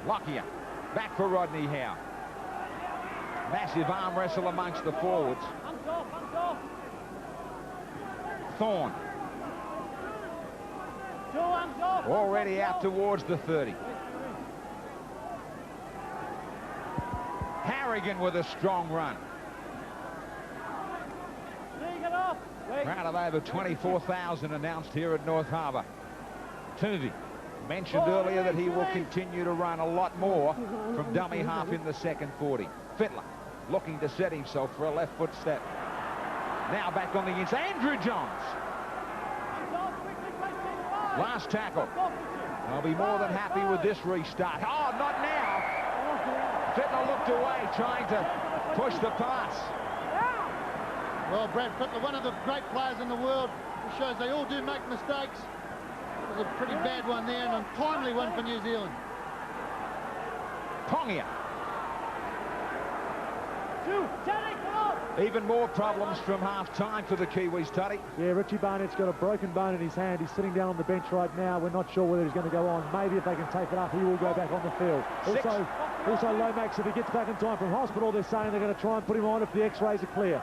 Lockyer, back for Rodney Howe. Massive arm wrestle amongst the forwards. Hands off, hands off. Thorne. 2 hands off. Already out towards the 30. Harrigan with a strong run. Get off. Crowd of over 24,000 announced here at North Harbour. Tuvey mentioned earlier that he will continue to run a lot more from dummy half in the second 40. Fittler looking to set himself for a left foot step. Now back on the inside. Andrew Johns. Last tackle. I'll be more than happy with this restart. Oh, not now. Fittler looked away, trying to push the pass. Well, Brad Fittler, one of the great players in the world, who shows they all do make mistakes. It was a pretty bad one there, and a timely one for New Zealand. Pongia. 2, Terry, come on. Even more problems from half-time for the Kiwis, Tuddy. Yeah, Richie Barnett's got a broken bone in his hand. He's sitting down on the bench right now. We're not sure whether he's going to go on. Maybe if they can take it up, he will go back on the field. Also Lomax, if he gets back in time from hospital, they're saying they're going to try and put him on if the x-rays are clear.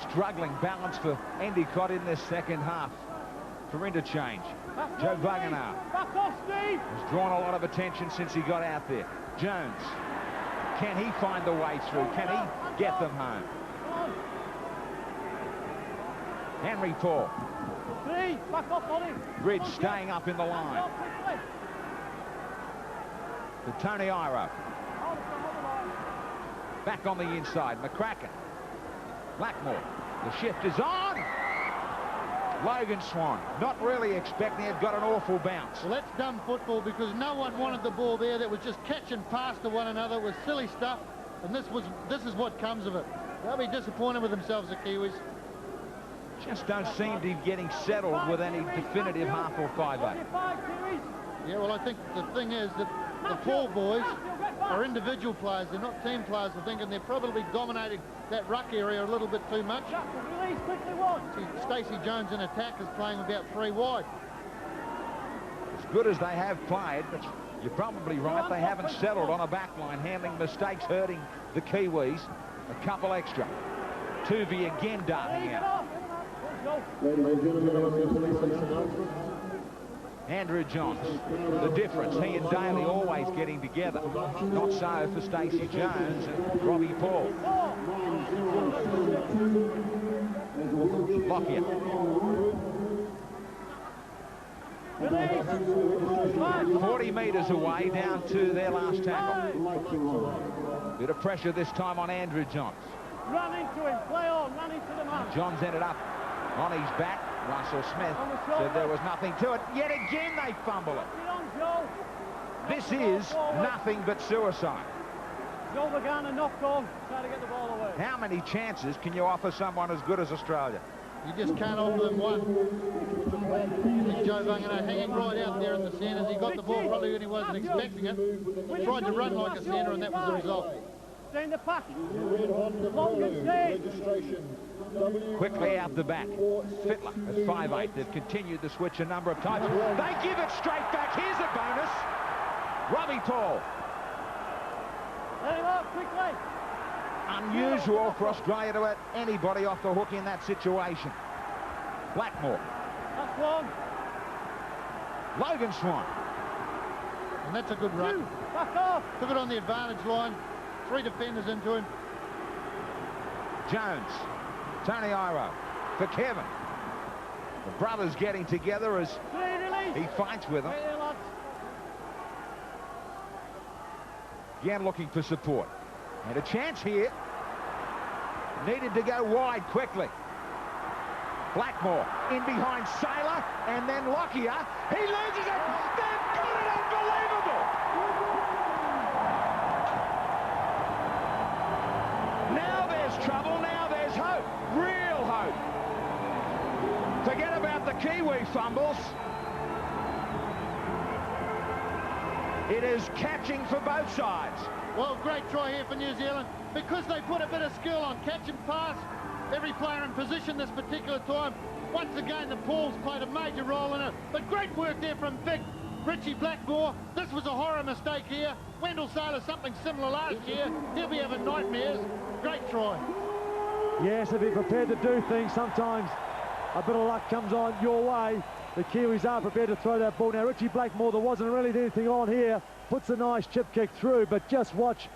Struggling balance for Endicott in this second half for interchange. Joe Bunganar has drawn a lot of attention since he got out there. Jones. Can he find the way through? Can he get them home? Henry Paul. Ridge staying up in the line. To Tony Iro. Back on the inside. McCracken. Blackmore. The shift is on. Logan Swan. Not really expecting it. Got an awful bounce. Well, that's dumb football because no one wanted the ball there. That was just catch and pass to one another. It was silly stuff. And this is what comes of it. They'll be disappointed with themselves, the Kiwis. Just don't seem to be getting settled with any definitive half or 5-8. Yeah, well, I think the thing is that the Paul boys are individual players. They're not team players, I think, and they're probably dominating that ruck area a little bit too much. See, Stacey Jones in attack is playing about 3 wide. As good as they have played, but you're probably right, they haven't settled on a back line. Handling mistakes hurting the Kiwis. A couple extra. Tuvey again darting out. Andrew Johns, the difference. He and Daly always getting together. Not so for Stacey Jones and Robbie Paul. Lockyer. 40 metres away down to their last tackle. Bit of pressure this time on Andrew Johns. Run into him, play on, run into the man. Johns ended up on his back. Russell Smith said there was nothing to it. Yet again they fumble it. This is nothing but suicide. Joe began and knocked on, trying to get the ball away. How many chances can you offer someone as good as Australia? You just can't offer them one. I think Joe Vangano hanging right out there in the centres. He got the ball probably when he wasn't expecting it. Tried to run like a centre, and that was the result. Stay in the pack. Long and stay. Quickly out the back. Fittler at 5'8". They've continued the switch a number of times. They give it straight back. Here's a bonus. Robbie Paul. Let him up quickly. Unusual for Australia to let anybody off the hook in that situation. Blackmore. That's one. Logan Swan. And that's a good run. Back off. Took it on the advantage line. 3 defenders into him. Jones. Tony Iro for Kevin. The brothers getting together as he fights with them. Again looking for support. And a chance here. Needed to go wide quickly. Blackmore in behind Saylor, and then Lockyer. He loses it. They've got it. Unbelievable. Now there's trouble. Now there's hope. Real hope. Forget about the Kiwi fumbles. It is catching for both sides. Well, great try here for New Zealand. Because they put a bit of skill on catch and pass, every player in position this particular time. Once again, the Pauls played a major role in it. But great work there from Vic. Richie Blackmore. This was a horror mistake here. Wendell Saylor, something similar last year. He'll be having nightmares. Great try. Yes, if you're prepared to do things, sometimes a bit of luck comes on your way. The Kiwis are prepared to throw that ball. Now, Richie Blackmore, there wasn't really anything on here. Puts a nice chip kick through, but just watch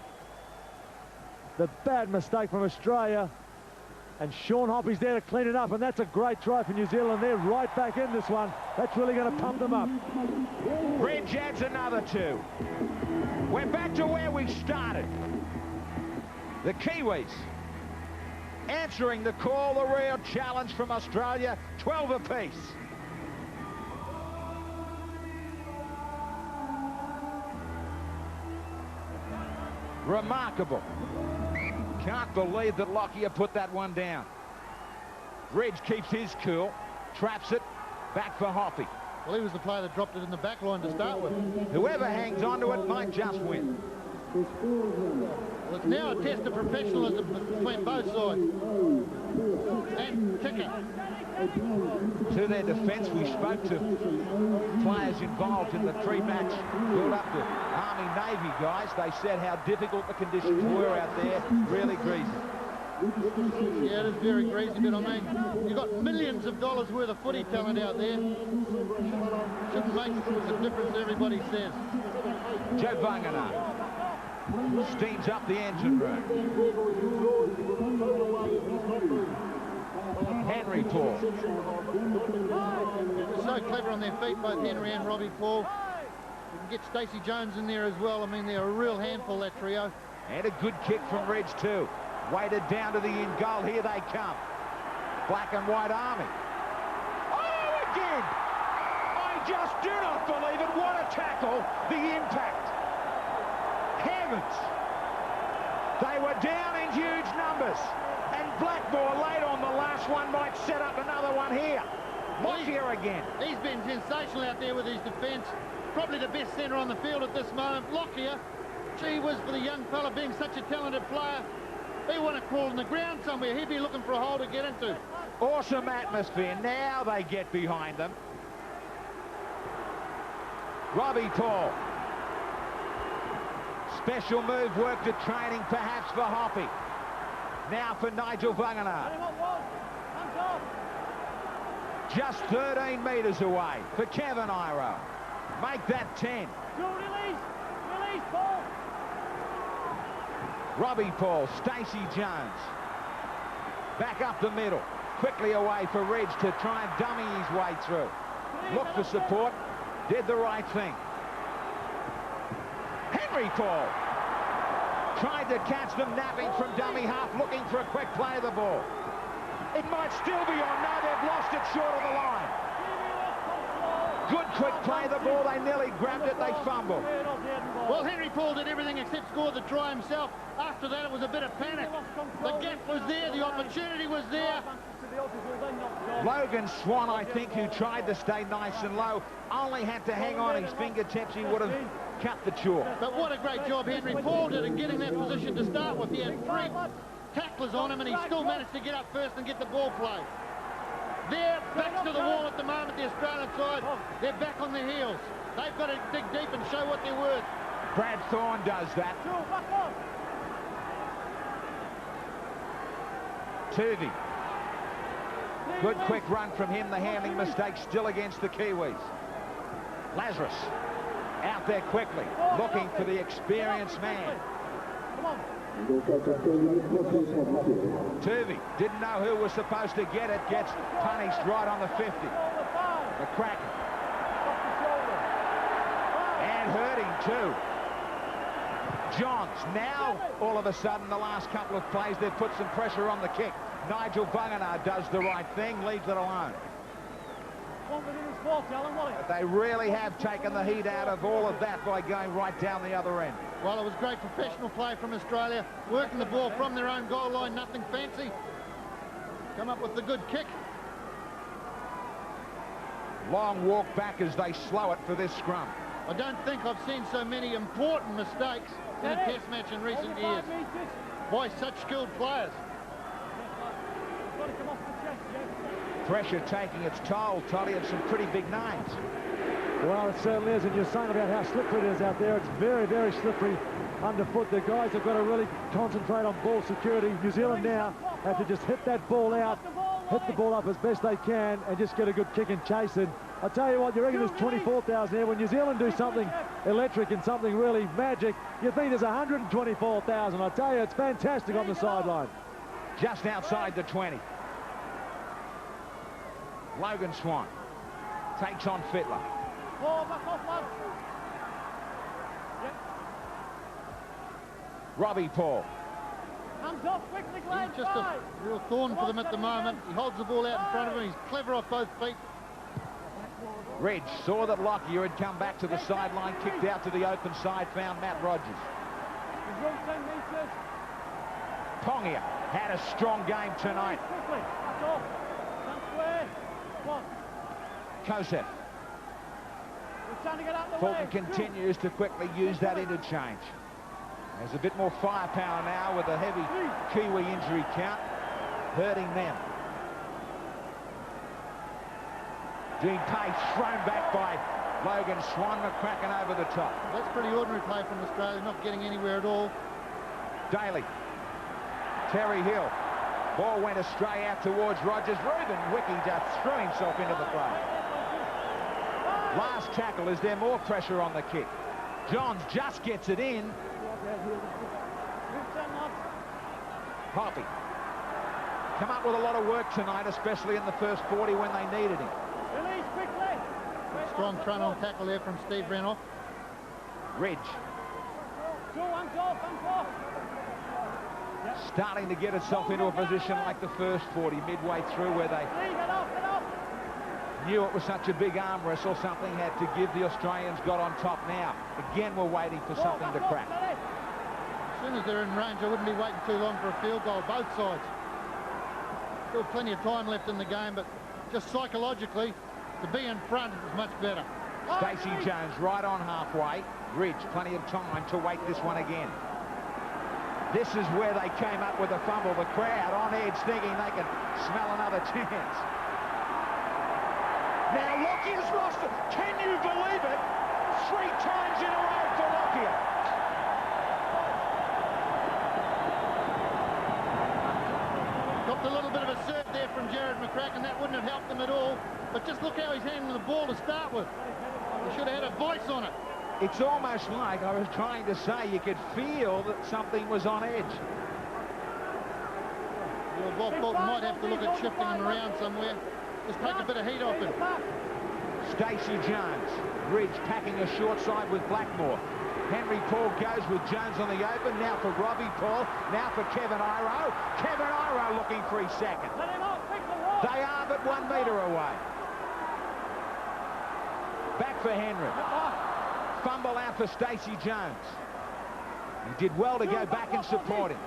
the bad mistake from Australia. And Sean Hoppy's there to clean it up, and that's a great try for New Zealand. They're right back in this one. That's really going to pump them up. Reg adds another 2. We're back to where we started. The Kiwis answering the call, the real challenge from Australia, 12 apiece. Remarkable. Can't believe that Lockyer put that one down. Reg keeps his cool, traps it, back for Hoppy. Well, he was the player that dropped it in the back line to start with. Whoever hangs onto it might just win. Well, it's now a test of professionalism between both sides. And kicker. To their defence, we spoke to players involved in the 3-match build-up to Army-Navy guys. They said how difficult the conditions were out there, really greasy. Yeah, it is very greasy, but I mean, you've got millions of dollars worth of footy talent out there. Shouldn't make the difference everybody says. Joe Vangano steams up the engine room. Henry Paul. So clever on their feet, both Henry and Robbie Paul. You can get Stacey Jones in there as well. I mean, they're a real handful, that trio. And a good kick from Reg too. Weighted down to the in goal. Here they come. Black and white army. Oh, again! I just do not believe it. What a tackle. The impact. Heavens. They were down in huge numbers. And Blackmore late on the last one might set up another one here. Lockyer again. He's been sensational out there with his defence. Probably the best centre on the field at this moment. Lockyer, gee whiz, for the young fella being such a talented player. He want to crawl on the ground somewhere. He'd be looking for a hole to get into. Awesome atmosphere. Now they get behind them. Robbie Paul. Special move worked at training perhaps for Hoppy. Now for Nigel Vangenaar. Just 13 metres away for Kevin Iro. Make that 10. Release, Paul. Robbie Paul, Stacey Jones. Back up the middle. Quickly away for Ridge to try and dummy his way through. Look for support. Did the right thing. Henry Paul. Tried to catch them napping from dummy half, looking for a quick play of the ball. It might still be on. No, they've lost it short of the line. Good quick play of the ball. They nearly grabbed it. They fumbled. Well, Henry Paul did everything except score the try himself. After that, it was a bit of panic. The gap was there. The opportunity was there. Logan Swan, I think, who tried to stay nice and low, only had to hang on his fingertips. He would have cut the chalk. But what a great job Henry Paul did in getting that position to start with. He had 3 tacklers on him, and he still managed to get up first and get the ball play. They're backs to the wall at the moment, the Australian side. They're back on their heels. They've got to dig deep and show what they're worth. Brad Thorne does that. Turvey. Good quick run from him. The handling mistake still against the Kiwis. Lazarus out there quickly, looking for the experienced man. Turvey didn't know who was supposed to get it. Gets punished right on the 50. The Kraken. And hurting too. Johns. Now, all of a sudden, the last couple of plays, they've put some pressure on the kick. Nigel Vangenaar does the right thing, leaves it alone. But they really have taken the heat out of all of that by going right down the other end. Well, it was great professional play from Australia, working the ball from their own goal line, nothing fancy. Come up with the good kick. Long walk back as they slow it for this scrum. I don't think I've seen so many important mistakes in a test match in recent years by such skilled players. Pressure taking its toll, Toddy, of some pretty big names. Well, it certainly is, and you're saying about how slippery it is out there. It's very, very slippery underfoot. The guys have got to really concentrate on ball security. New Zealand now have to just hit that ball out, hit the ball up as best they can, and just get a good kick and chase it. I tell you what, you reckon there's 24,000 there. When New Zealand do something electric and something really magic, you think there's 124,000. I tell you, it's fantastic on the sideline. Just outside the 20. Logan Swan takes on Fittler. Robbie Paul. He's just a real thorn for them at the moment. He holds the ball out in front of him. He's clever off both feet. Ridge saw that Lockyer had come back to the sideline, kicked out to the open side, found Matt Rogers. Pongia had a strong game tonight. Kosef. Fulton continues to quickly use that interchange. There's a bit more firepower now with a heavy Kiwi injury count, hurting them. Dean Pace thrown back by Logan Swan, McCracken over the top. That's pretty ordinary play from Australia, not getting anywhere at all. Daly. Terry Hill. Ball went astray out towards Rogers. Reuben Wiki just threw himself into the play. Last tackle. Is there more pressure on the kick? Johns just gets it in. Hoppy. Come up with a lot of work tonight, especially in the first 40 when they needed him. Strong front-on tackle there from Steve Renoff. Ridge. Starting to get itself into a position like the first 40, midway through, where they knew it was such a big arm wrestle, something had to give. The Australians got on top now. Again, we're waiting for something to crack. As soon as they're in range, I wouldn't be waiting too long for a field goal, both sides. Still plenty of time left in the game, but just psychologically, to be in front is much better. Stacey Jones right on halfway. Ridge, plenty of time to wait this one again. This is where they came up with a fumble. The crowd on edge thinking they can smell another chance. Now Lockyer's lost it. Can you believe it? 3 times in a row for Lockyer. Got a little bit of a serve there from Jared McCracken. That wouldn't have helped him at all. But just look how he's handling the ball to start with. He should have had a voice on it. It's almost like I was trying to say you could feel that something was on edge. Well, Bob Bolton might have to look at shifting him around somewhere. Just take a bit of heat off him. Stacey Jones. Ridge packing a short side with Blackmore. Henry Paul goes with Jones on the open. Now for Robbie Paul. Now for Kevin Iro. Kevin Iro looking for his second. They are but 1 metre away. Back for Henry. Fumble out for Stacey Jones. He did well to go back and support him.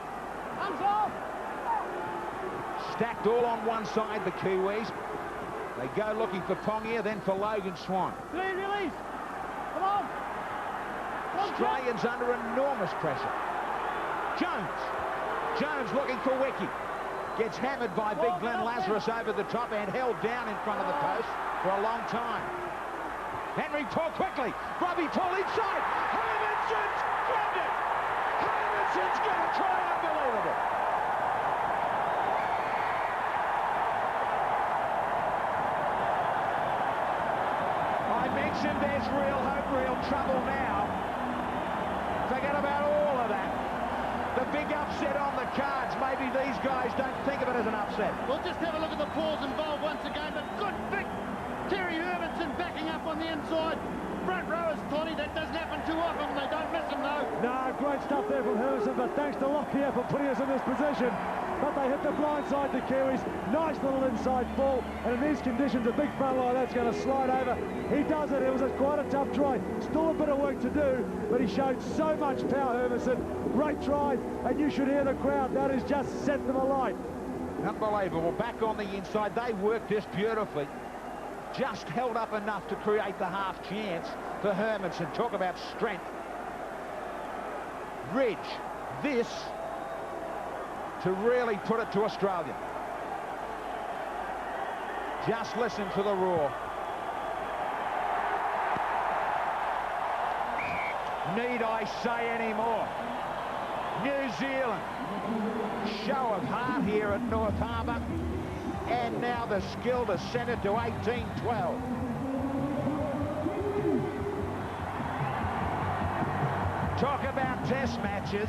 Stacked all on one side, the Kiwis. They go looking for Pongia, then for Logan Swan. Clean release. Come on. Australians under enormous pressure. Jones. Jones looking for Wiki. Gets hammered by Big Glenn Lazarus over the top and held down in front of the post for a long time. Henry Paul quickly. Robbie Paul inside. Hermanson's grabbed it. Hermanson's going to try. Unbelievable. I mentioned there's real hope, real trouble now. Forget about all of that. The big upset on the cards. Maybe these guys don't think of it as an upset. We'll just have a look at the balls involved once again, but good big Terry Hermanson backing up on the inside. Front row is Toddy. That doesn't happen too often. They don't miss him, though. No, great stuff there from Hermanson, but thanks to Lockyer for putting us in this position. But they hit the blind side, the Kiwis. Nice little inside ball, and in these conditions, a big front line that's going to slide over. He does it. It was quite a tough try. Still a bit of work to do, but he showed so much power, Hermanson. Great try, and you should hear the crowd. That has just set them alight. Unbelievable. Back on the inside. They worked this beautifully. Just held up enough to create the half chance for Hermanson. Talk about strength. Ridge. This to really put it to Australia. Just listen to the roar. Need I say any more? New Zealand. Show of heart here at North Harbour. And now the skill to send it to 18-12. Talk about test matches.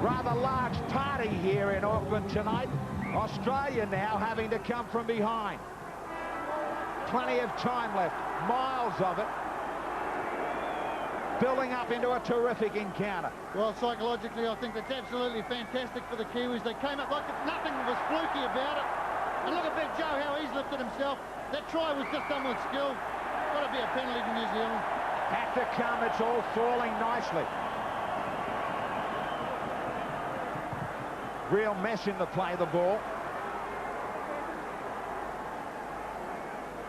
Rather large party here in Auckland tonight. Australia now having to come from behind. Plenty of time left. Miles of it. Building up into a terrific encounter. Well, psychologically, I think that's absolutely fantastic for the Kiwis. They came up like nothing was fluky about it. And look at Big Joe, how he's lifted himself. That try was just done with skill. Got to be a penalty for New Zealand. Had to come. It's all falling nicely. Real mess in the play, the ball.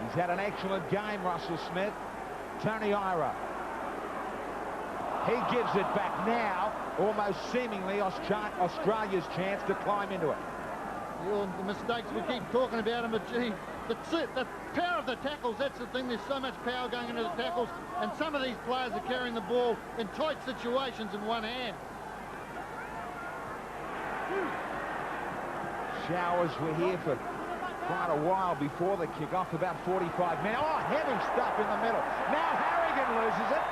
He's had an excellent game, Russell Smith. Tony Iro. He gives it back now, almost seemingly Australia's chance to climb into it. The mistakes we keep talking about them, but gee, the power of the tackles, that's the thing. There's so much power going into the tackles, and some of these players are carrying the ball in tight situations in one hand. Showers were here for quite a while before the kick-off, about 45 minutes. Oh, heavy stuff in the middle. Now Harrigan loses it.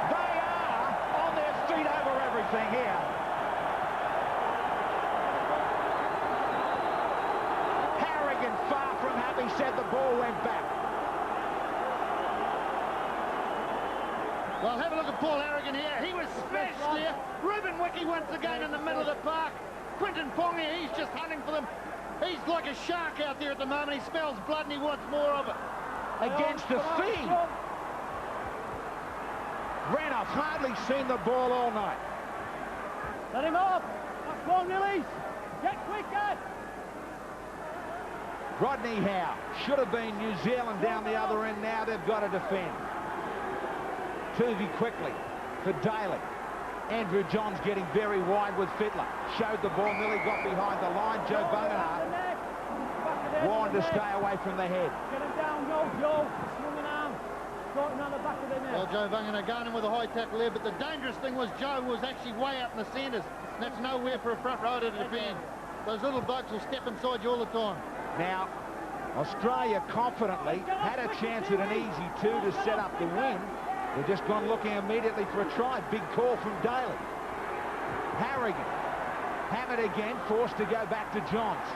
They are on their feet over everything here. Harrigan, far from happy, said the ball went back. Well, have a look at Paul Harrigan here. He was smashed there. Ruben Wiki once again in the middle of the park. Quinton Pongia, he's just hunting for them. He's like a shark out there at the moment. He smells blood and he wants more of it. Against the fiend. I've hardly seen the ball all night. Let him off. That's one release. Get quicker. Rodney Howe. Should have been New Zealand down the other end. Now they've got to defend. Tuvey quickly for Daly. Andrew Johns getting very wide with Fittler. Showed the ball, nearly got behind the line. Joe Bungenhart warned to stay away from the head. Get him down, Joe. Swinging arm. Starting on the back of the net. Well, Joe Bungenhart going in with a high tackle there, but the dangerous thing was Joe was actually way up in the centres. That's nowhere for a front rower to defend. Those little bugs will step inside you all the time. Now, Australia confidently had a chance at an easy 2 to set up the win. They've just gone looking immediately for a try. Big call from Daly. Harrigan. Hammered again, forced to go back to Johns.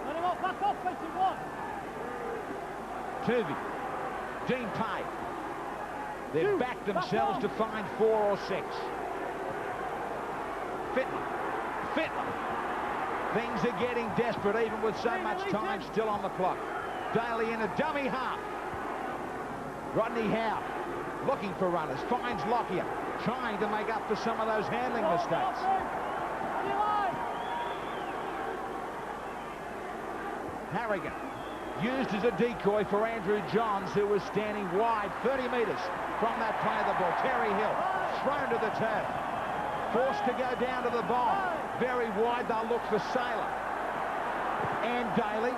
Let him off, back off, facing one. Tuvey. Dean Pay. They've backed themselves to find 4 or 6. Fittler. Things are getting desperate even with so much time still on the clock. Daly in a dummy half. Rodney Howe looking for runners. Finds Lockyer. Trying to make up for some of those handling mistakes. Harrigan used as a decoy for Andrew Johns, who was standing wide 30 metres from that play of the ball. Terry Hill thrown to the turf. Forced to go down to the bomb. Very wide, they'll look for Saylor. And Daly.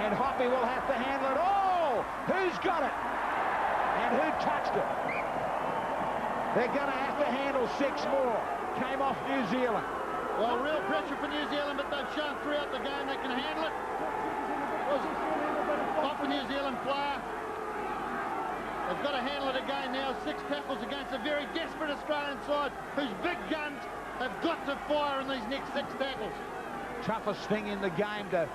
And Hoppy will have to handle it. Oh! Who's got it? And who touched it? They're going to have to handle 6 more. Came off New Zealand. Well, real pressure for New Zealand, but they've shown throughout the game they can handle it. Top of New Zealand player. They've got to handle it again now. 6 tackles against a very desperate Australian side whose big guns have got to fire in these next 6 tackles. Toughest thing in the game to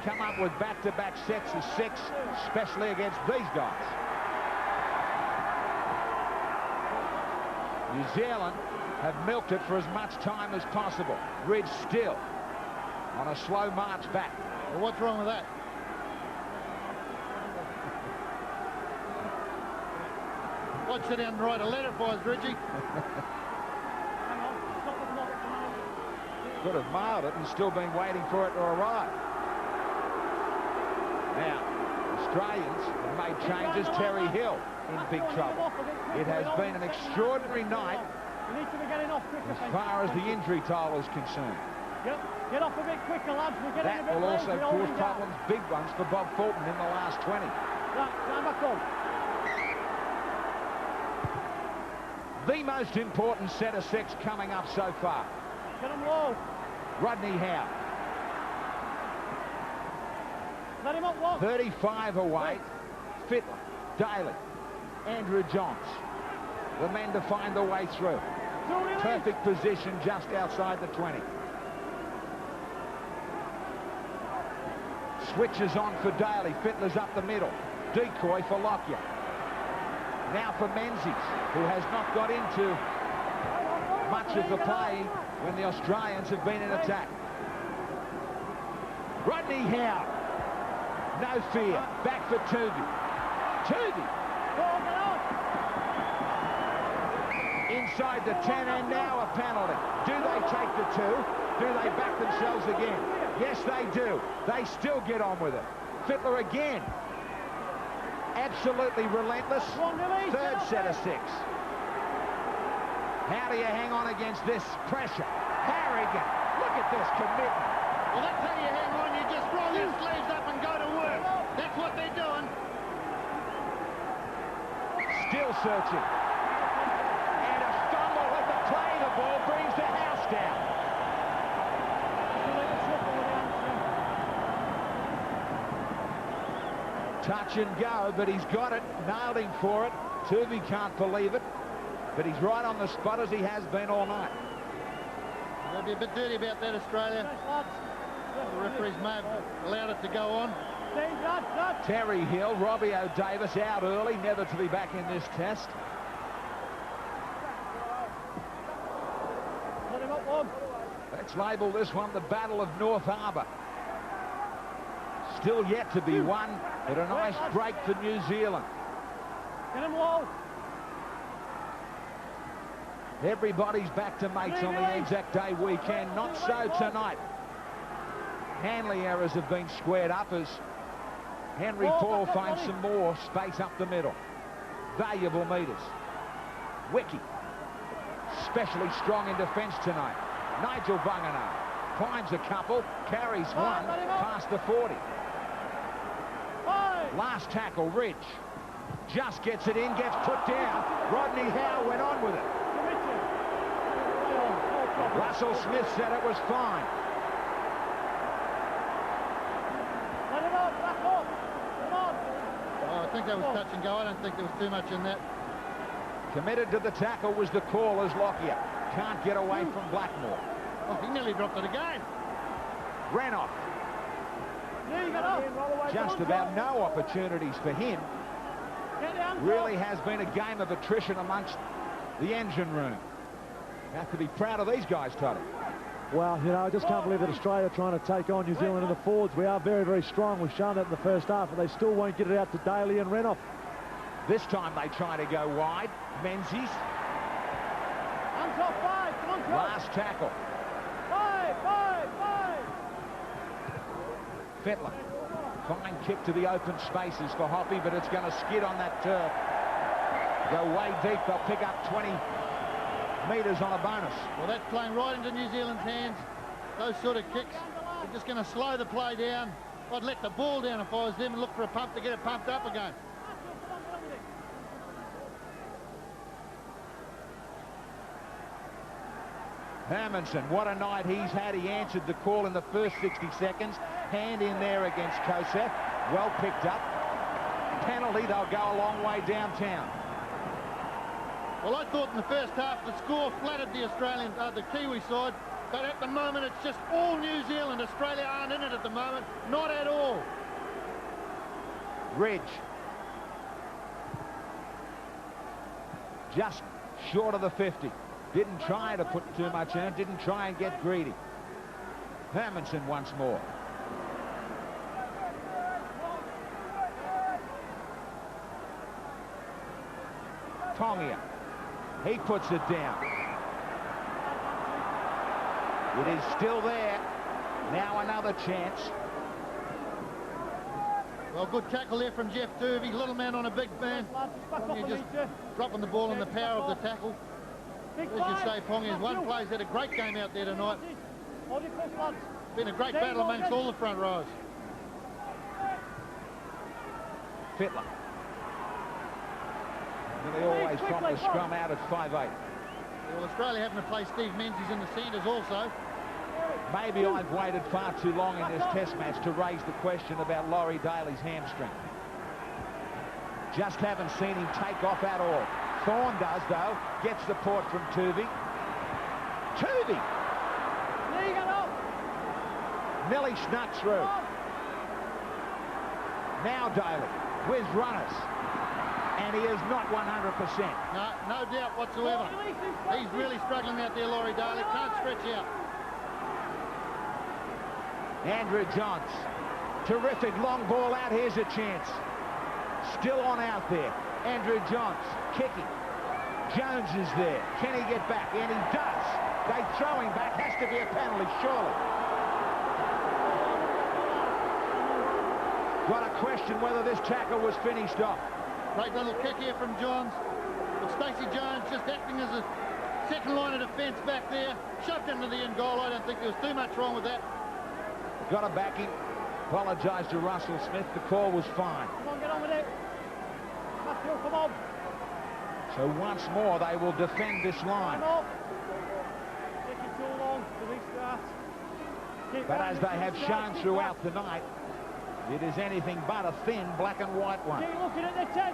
come up with back-to-back sets of 6, especially against these guys. New Zealand have milked it for as much time as possible. Ridge still on a slow march back. Well, what's wrong with that? I'd sit down and write a letter if I was Ridgie. Could have mailed it and still been waiting for it to arrive. Now, Australians have made changes. Terry Hill in big trouble. It has been an extraordinary night as far as the injury toll is concerned. Get off a bit quicker, lads. That will also cause problems, big ones, for Bob Fulton in the last 20. Right, stand back on. The most important set of 6 coming up so far. Get him low. Rodney Howe. Let him up one. 35 away. Fittler. Daly. Andrew Johns. The men to find the way through. Perfect position just outside the 20. Switches on for Daly. Fittler's up the middle. Decoy for Lockyer. Now for Menzies, who has not got into much of the play when the Australians have been in attack. Rodney Howe. No fear. Back for Tuvey. Tuvey. Inside the 10, and now a penalty. Do they take the 2? Do they back themselves again? Yes, they do. They still get on with it. Fittler again. Absolutely relentless. 3rd set of 6. How do you hang on against this pressure? Harrigan. Look at this commitment. Well, that's how you hang on. You just roll your sleeves up and go to work. That's what they're doing. Still searching. And a fumble at the play. The ball brings the house down. Touch and go, but he's got it. Nailed him for it. Tuvey can't believe it. But he's right on the spot as he has been all night. They'll be a bit dirty about that, Australia. The referees may have allowed it to go on. Terry Hill, Robbie O'Davis out early, never to be back in this test. Let's label this one the Battle of North Harbour. Still yet to be won, but a nice break for New Zealand. Get him low. Everybody's back to mates on the Anzac Day weekend. Not so tonight. Hanley errors have been squared up as Henry Paul finds some more space up the middle. Valuable metres. Wiki, especially strong in defence tonight. Nigel Bunganar finds a couple, carries one past the 40. Last tackle, Ridge. Just gets it in, gets put down. Rodney Howe went on with it. Russell Smith said it was fine. Oh, I think that was touch and go. I don't think there was too much in that. Committed to the tackle was the call as Lockyer can't get away from Blackmore. Oh, he nearly dropped it again. Renoff. Just about no opportunities for him. Really has been a game of attrition amongst the engine room. Have to be proud of these guys, Toddy. Well, you know, I just can't believe that Australia are trying to take on New Zealand in the forwards. We are very, very strong. We've shown that in the first half, but they still won't get it out to Daly and Renoff. This time they try to go wide. Menzies. Last tackle. Fettler. Fine kick to the open spaces for Hoppy, but it's going to skid on that turf. Go way deep. They'll pick up 20 metres on a bonus. Well, that's playing right into New Zealand's hands. Those sort of kicks are just going to slow the play down. I'd let the ball down if I was them and look for a pump to get it pumped up again. Hermanson, what a night he's had. He answered the call in the first 60 seconds. Hand in there against Kosef. Well picked up. Penalty, they'll go a long way downtown. Well, I thought in the first half the score flattered the the Kiwi side, but at the moment it's just all New Zealand. Australia aren't in it at the moment, not at all. Ridge. Just short of the 50. Didn't try to put too much in, didn't try and get greedy. Hermanson once more. Tongia. He puts it down. It is still there. Now another chance. Well, good tackle there from Jeff Turvey. Little man on a big man. You're just dropping the ball in the power of the tackle. As you say, Pongia's one player's had a great game out there tonight. Been a great battle amongst all the front rows. Fittler. They always pop the scrum out at 5'8". Well, Australia having to play Steve Menzies in the centres also. Maybe I've waited far too long in this test match to raise the question about Laurie Daly's hamstring. Just haven't seen him take off at all. Thorne does, though. Gets the port from Tuvey. Tuvey! Nearly snuck through. Now Daly with runners. And he is not 100%. No doubt whatsoever. He's really struggling out there, Laurie Daly. Can't stretch out. Andrew Johns. Terrific long ball out. Here's a chance. Still on out there. Andrew Johns kicking. Jones is there. Can he get back? And he does. They throw him back. Has to be a penalty, surely. Got to question whether this tackle was finished off. Great little kick here from Johns. But Stacey Jones just acting as a second line of defence back there. Shoved into the end goal. I don't think there was too much wrong with that. Got a backing. Apologised to Russell Smith. The call was fine. Come on, get on with it. Matthew, come on. So once more they will defend this line. Taking too long to restart. But as they have shown throughout the night, it is anything but a thin black and white one. Keep looking at the 10.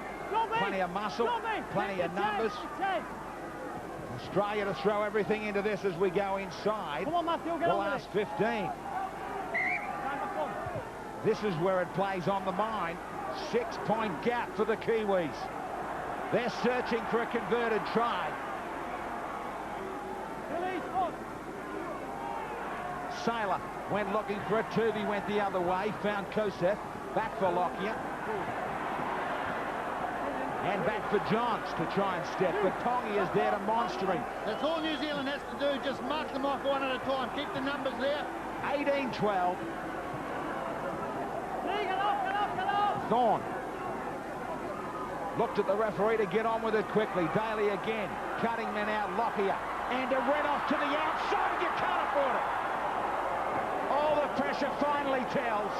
Plenty of muscle, plenty of numbers. Australia to throw everything into this as we go inside. Come on, Matthew, get the on last with it. 15. This is where it plays on the mind. 6-point gap for the Kiwis. They're searching for a converted try. Saylor went looking for it. Tuvey went the other way. Found Kosef. Back for Lockyer. And back for Johns to try and step, but Pongy is there to monster him. That's all New Zealand has to do, just mark them off one at a time. Keep the numbers there. 18-12. Thorne looked at the referee to get on with it quickly. Daly again, cutting men out. Lockyer, and it went off to the outside. You can't afford it. All the pressure finally tells.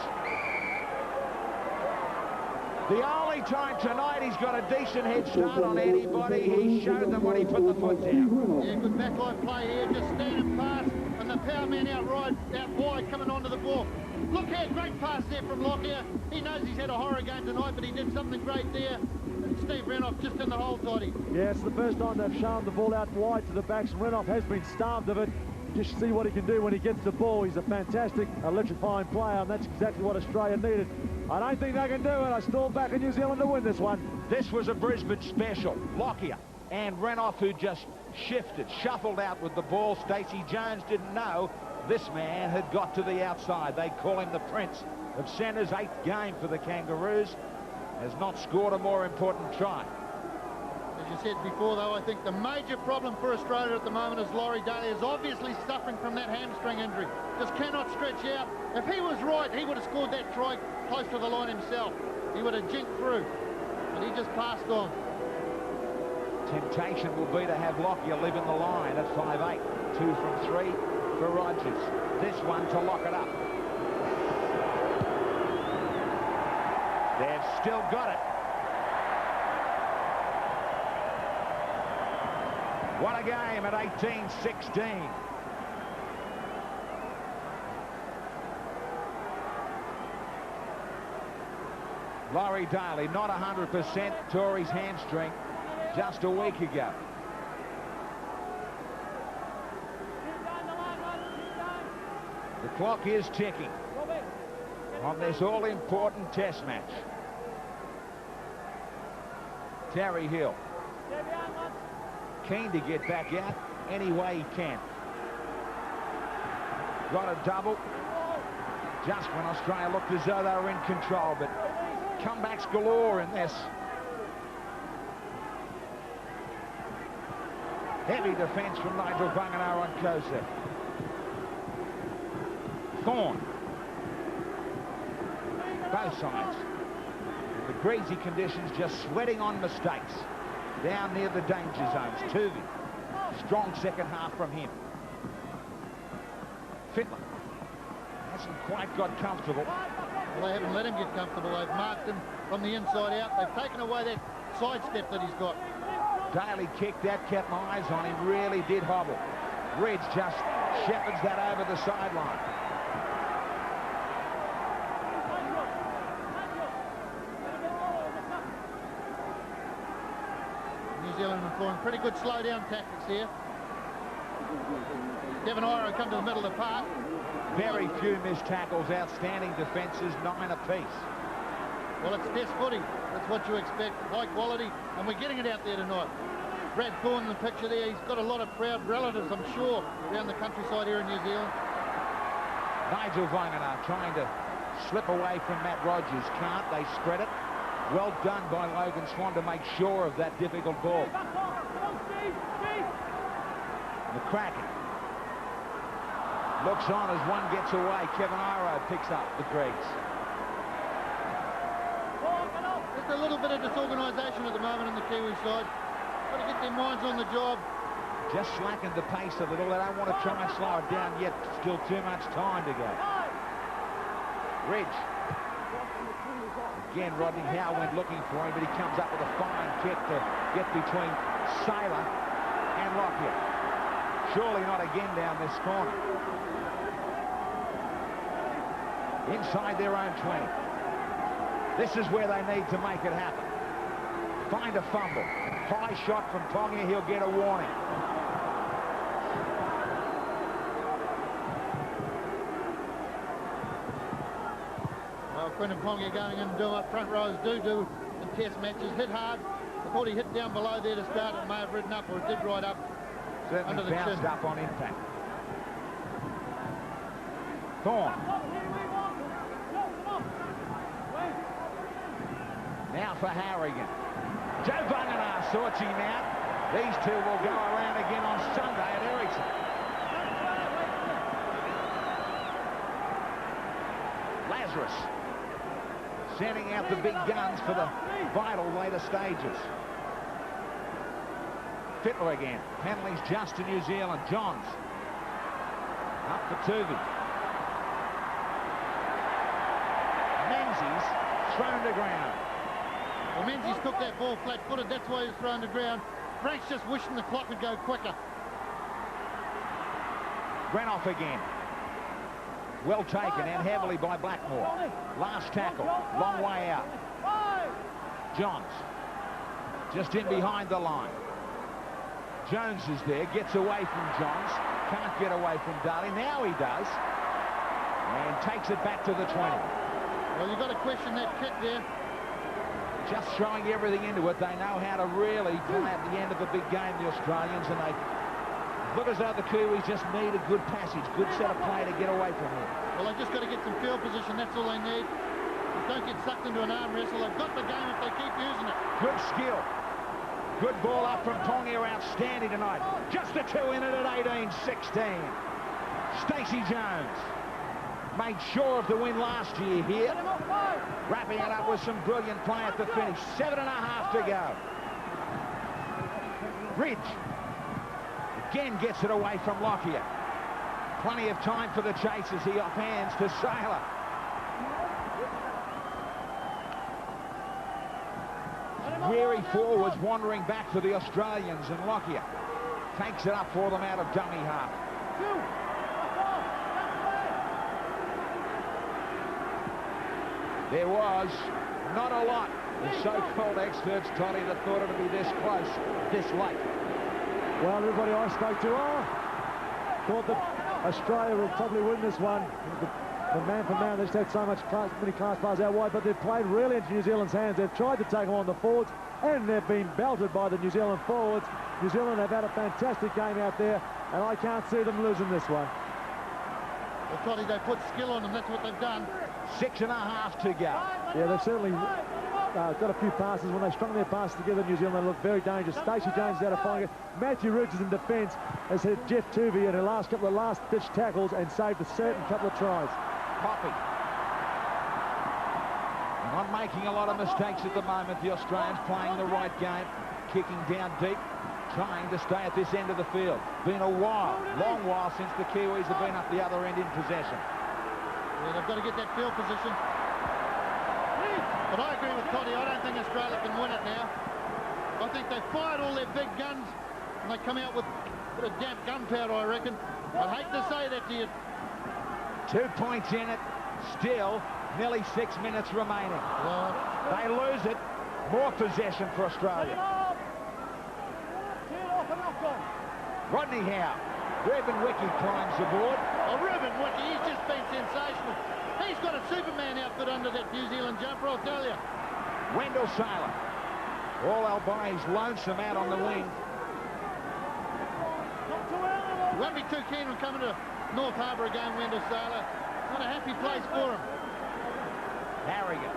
The only time tonight he's got a decent head start on anybody, he showed them when he put the foot down. Yeah, good backline play here, just standing pass, and the power man out wide coming onto the ball. Look here, great pass there from Lockyer. He knows he's had a horror game tonight, but he did something great there. And Steve Renoff just in the hole, tidy. Yeah, it's the first time they've shown the ball out wide to the backs, and Renoff has been starved of it. Just see what he can do when he gets the ball. He's a fantastic, electrifying player, and that's exactly what Australia needed. I don't think they can do it. I still back in New Zealand to win this one. This was a Brisbane special. Lockyer and Renoff, who just shifted, shuffled out with the ball. Stacey Jones didn't know this man had got to the outside. They call him the Prince of Centre's 8th game for the Kangaroos. Has not scored a more important try. As you said before, though, I think the major problem for Australia at the moment is Laurie Daly is obviously suffering from that hamstring injury. Just cannot stretch out. If he was right, he would have scored that try close to the line himself. He would have jinked through, but he just passed on. Temptation will be to have Lockyer live in the line at 5'8". 2 from 3 for Rogers. This one to lock it up. They've still got it. What a game at 18-16. Laurie Daly, not 100%, tore his hamstring just a week ago. The clock is ticking on this all-important test match. Terry Hill, keen to get back out any way he can. Got a double just when Australia looked as though they were in control, but comebacks galore in this. Heavy defence from Nigel Vangana on Kosek. Thorne. Both sides. The greasy conditions just sweating on mistakes. Down near the danger zones. Tuvey. Strong second half from him. Fittler hasn't quite got comfortable. Well, they haven't let him get comfortable. They've marked him from the inside out. They've taken away that sidestep that he's got. Daly kicked that, kept my eyes on him, really did hobble. Ridge just shepherds that over the sideline. New Zealand employing pretty good slow-down tactics here. Devon Iro come to the middle of the park. Very few missed tackles, outstanding defences, 9 apiece. Well, it's test footy. That's what you expect, high quality, and we're getting it out there tonight. Brad Thorne in the picture there. He's got a lot of proud relatives, I'm sure, around the countryside here in New Zealand. Nigel Vangana trying to slip away from Matt Rogers. Can't. They spread it. Well done by Logan Swan to make sure of that difficult ball. McCracken looks on as one gets away. Kevin Iro picks up the Gregs. Just a little bit of disorganisation at the moment on the Kiwi side. Got to get their minds on the job. Just slackened the pace a little. They don't want to try and slow it down yet. Still too much time to go. Ridge. Again, Rodney Howe went looking for him, but he comes up with a fine kick to get between Saylor and Lockyer. Surely not again down this corner. Inside their own 20. This is where they need to make it happen. Find a fumble. High shot from Ponga. He'll get a warning. Well, Quinton Ponga going in and doing what front rows do in test matches. Hit hard. I thought he hit down below there to start. It may have ridden up, or it did right up. Certainly under the bounced chin. up on impact. Thorne. Now for Harrigan. Joe Vangana sorts him out. These two will go around again on Sunday at Ericsson. Lazarus sending out the big guns for the vital later stages. Fittler again. Penalties just to New Zealand. Johns. Up for Tuvey. Menzies thrown to ground. Well, Menzies took that ball flat-footed. That's why he was thrown to ground. Frank's just wishing the clock would go quicker. Granoff again. Well taken and heavily by Blackmore. Last tackle. Long way out. Johns. Just in behind the line. Jones is there. Gets away from Johns. Can't get away from Daly. Now he does. And takes it back to the 20. Well, you've got to question that kick there. Just throwing everything into it. They know how to really come at the end of a big game, the Australians, and they look as though the Kiwis just need a good passage, good set of play to get away from here. Well, they've just got to get some field position. That's all they need. Don't get sucked into an arm wrestle. They've got the game if they keep using it. Good skill. Good ball up from Pongia, outstanding tonight. Just a two in it at 18-16. Stacey Jones made sure of the win last year here. Wrapping it up with some brilliant play at the finish. 7.5 to go. Ridge again gets it away from Lockyer. Plenty of time for the chase as he offhands to Saylor. Weary forwards wandering back for the Australians, and Lockyer takes it up for them out of dummy half. There was not a lot. The so-called experts, Toddy, that thought it would be this close, this late. Well, everybody I spoke to thought that Australia would probably win this one. The man for man, they've just had so many class players out wide, but they've played really into New Zealand's hands. They've tried to take them on the forwards, and they've been belted by the New Zealand forwards. New Zealand have had a fantastic game out there, and I can't see them losing this one. Well, Toddy, they put skill on them. That's what they've done. 6.5 to go. Yeah, they've certainly got a few passes. When they strung their passes together, New Zealand looked very dangerous. Stacey Jones is out of firing it. Matthew Ridge is in defence, has hit Jeff Tuvey in the last couple of last-ditch tackles and saved a certain couple of tries. Poppy. Not making a lot of mistakes at the moment. The Australians playing the right game, kicking down deep, trying to stay at this end of the field. Been a while, long while since the Kiwis have been up the other end in possession. Yeah, they've got to get that field position. But I agree with Toddy. I don't think Australia can win it now. I think they fired all their big guns and they come out with a bit of damp gunpowder, I reckon. I'd hate to say that to you. 2 points in it, still nearly 6 minutes remaining. They lose it. More possession for Australia. Rodney Howe. Reuben Wiki climbs aboard. Oh, Reuben Wiki, he's just been sensational. He's got a Superman outfit under that New Zealand jumper, I'll tell you. Wendell Saylor. All Albani's lonesome out on the wing. He won't be too keen on coming to North Harbour again, Wendell Saylor. Not a happy place for him. Harrigan.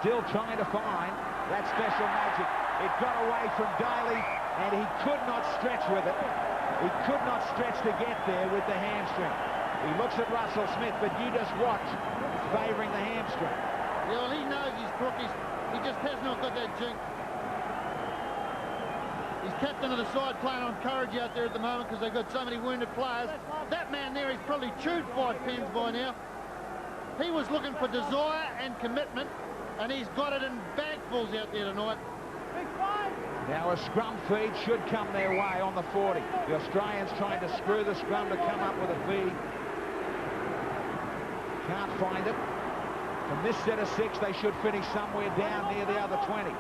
Still trying to find that special magic. It got away from Daly, and he could not stretch with it. He could not stretch to get there with the hamstring. He looks at Russell Smith, but you just watch, favouring the hamstring. Yeah, well, he knows he's crook. He just has not got that jink. He's captain of the side playing on courage out there at the moment because they've got so many wounded players. That man there, he's probably chewed 5 pins by now. He was looking for desire and commitment, and he's got it in bagfuls out there tonight. Now a scrum feed should come their way on the 40. The Australians trying to screw the scrum to come up with a feed. Can't find it. From this set of 6, they should finish somewhere down near the other 20.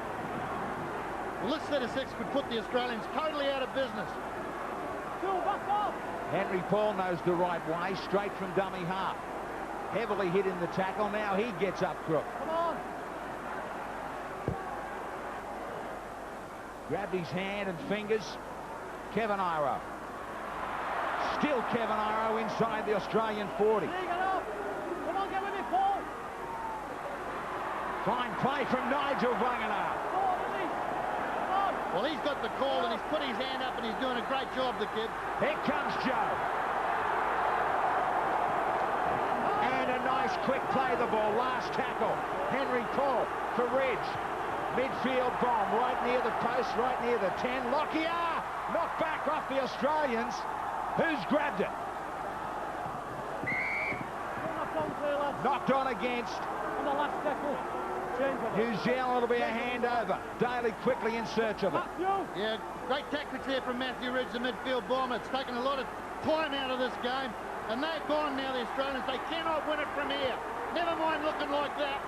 Well, this set of 6 could put the Australians totally out of business. Henry Paul knows the right way, straight from dummy half. Heavily hit in the tackle. Now he gets up crook. Come on. Grabbed his hand and fingers. Kevin Iro. Still Kevin Iro inside the Australian 40. Come on, get with it, Paul. Fine play from Nigel Vangana. Well, he's got the call and he's put his hand up and he's doing a great job, the kid. Here comes Joe. And a nice quick play the ball. Last tackle. Henry Paul for Ridge. Midfield bomb right near the post, right near the 10. Lockyer knocked back off the Australians. Who's grabbed it? Knocked on against. On the last tackle. New Zealand will be a handover. Daly quickly in search of it. Yeah, great tactics there from Matthew Ridge, the midfield bomber. It's taken a lot of time out of this game, and they're gone now, the Australians. They cannot win it from here. Never mind looking like that.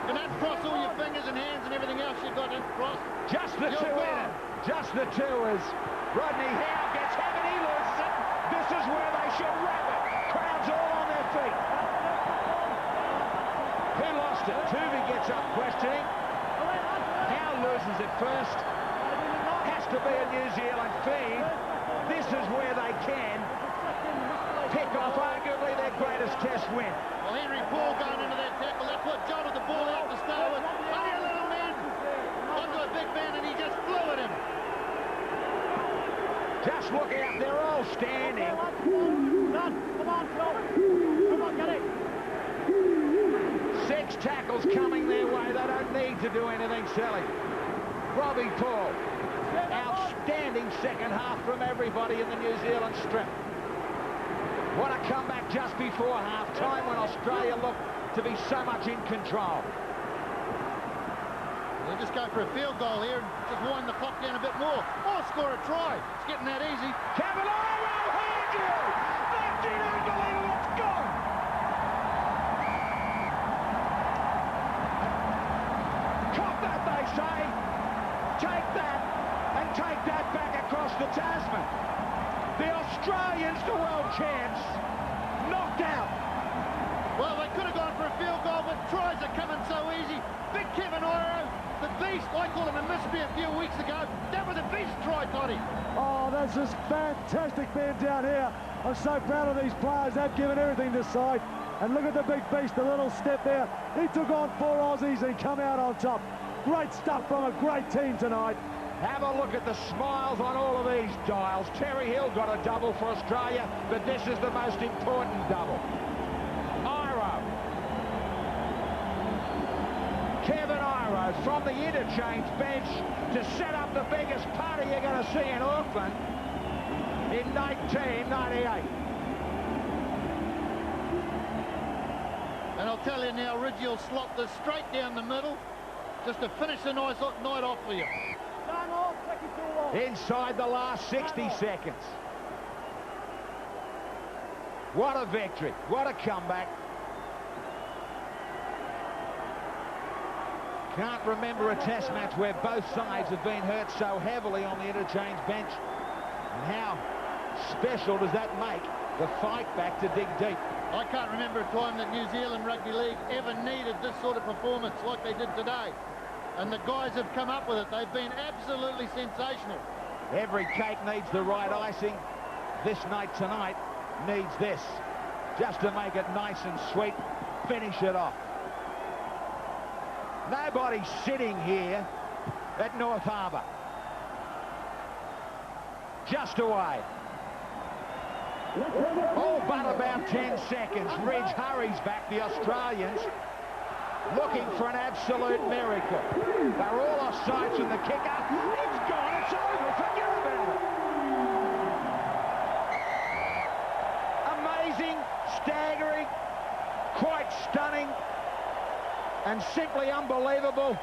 You don't cross all your fingers and hands and everything else you've got to cross. Just the two in it. Just the two as Rodney Howe gets heaven. He loses it. This is where they should wrap it. Crowds all on their feet. Who lost it? Tuvey gets up questioning. Howe loses it first. Has to be a New Zealand feed. This is where they can pick off arguably their greatest test win. Well, Henry Paul going into that tackle. That's what jotted the ball out to start with. Only a little man onto a big man and he just flew at him. Just look out, they're all standing. Come on, Joe. Come on, get it. 6 tackles coming their way. They don't need to do anything silly. Robbie Paul. Outstanding second half from everybody in the New Zealand strip. What a comeback just before half-time when Australia looked to be so much in control. They're just going for a field goal here and just wind the clock down a bit more. Or score a try. It's getting that easy. Cavallaro, Andrew! That's it, unbelievable, it's gone! Cop that, they say. Take that, and take that back across the Tasman. The Australians, the world champs, knocked out. Well, they could have gone for a field goal, but tries are coming so easy. Big Kevin Iro, the beast. I called him a mystery a few weeks ago. That was a beast try, Toddy. Oh, that's just fantastic, man, down here. I'm so proud of these players. They've given everything this side. And look at the big beast, the little step there. He took on 4 Aussies and come out on top. Great stuff from a great team tonight. Have a look at the smiles on all of these dials. Terry Hill got a double for Australia, but this is the most important double. Iro. Kevin Iro from the interchange bench to set up the biggest party you're going to see in Auckland in 1998. And I'll tell you now, Ridge will slot this straight down the middle just to finish the night off for you. Inside the last 60 seconds. What a victory. What a comeback. Can't remember a test match where both sides have been hurt so heavily on the interchange bench. And how special does that make the fight back to dig deep? I can't remember a time that New Zealand Rugby League ever needed this sort of performance like they did today. And the guys have come up with it. They've been absolutely sensational. Every cake needs the right icing. This night tonight needs this. Just to make it nice and sweet, finish it off. Nobody's sitting here at North Harbour. Just away. Oh, but about 10 seconds. Ridge hurries back the Australians, looking for an absolute miracle. They're all off sides from the kicker. It's gone, it's over, forget about it. Amazing, staggering, quite stunning, and simply unbelievable.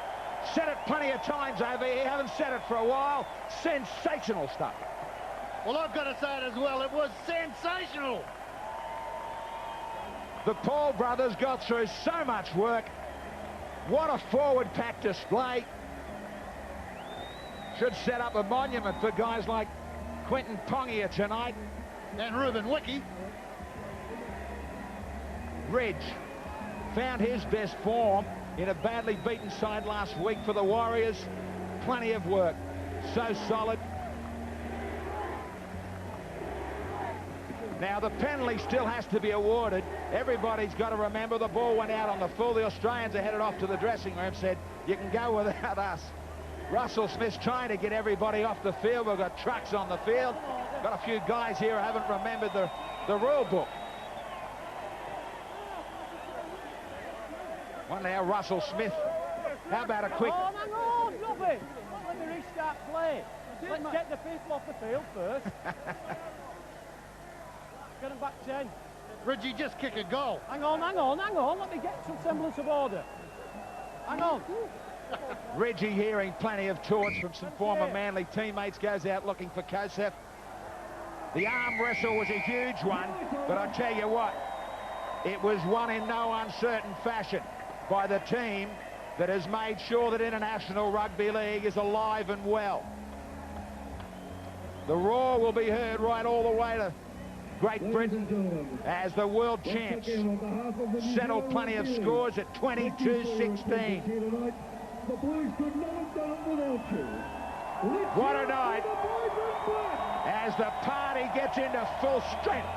Said it plenty of times over here, haven't said it for a while. Sensational stuff. Well, I've got to say it as well. It was sensational. The Paul brothers got through so much work. What a forward pack display. Should set up a monument for guys like Quentin Pongia tonight. And Ruben Wiki. Ridge found his best form in a badly beaten side last week for the Warriors. Plenty of work. So solid. Now the penalty still has to be awarded. Everybody's got to remember the ball went out on the full. The Australians are headed off to the dressing room, said, you can go without us. Russell Smith's trying to get everybody off the field. We've got trucks on the field. Got a few guys here who haven't remembered the rule book. Wonder how Russell Smith, how about a quick... Hang on, stop it. Let me restart play. Let's get the people off the field first. Get them back 10. Reggie, just kick a goal. Hang on. Let me get some semblance of order. Hang on. Reggie hearing plenty of taunts from some former Manly teammates, goes out looking for Kosef. The arm wrestle was a huge one, but I tell you what, it was won in no uncertain fashion by the team that has made sure that International Rugby League is alive and well. The roar will be heard right all the way to Great Britain as the world champs settle plenty of scores at 22-16. What a night as the party gets into full strength.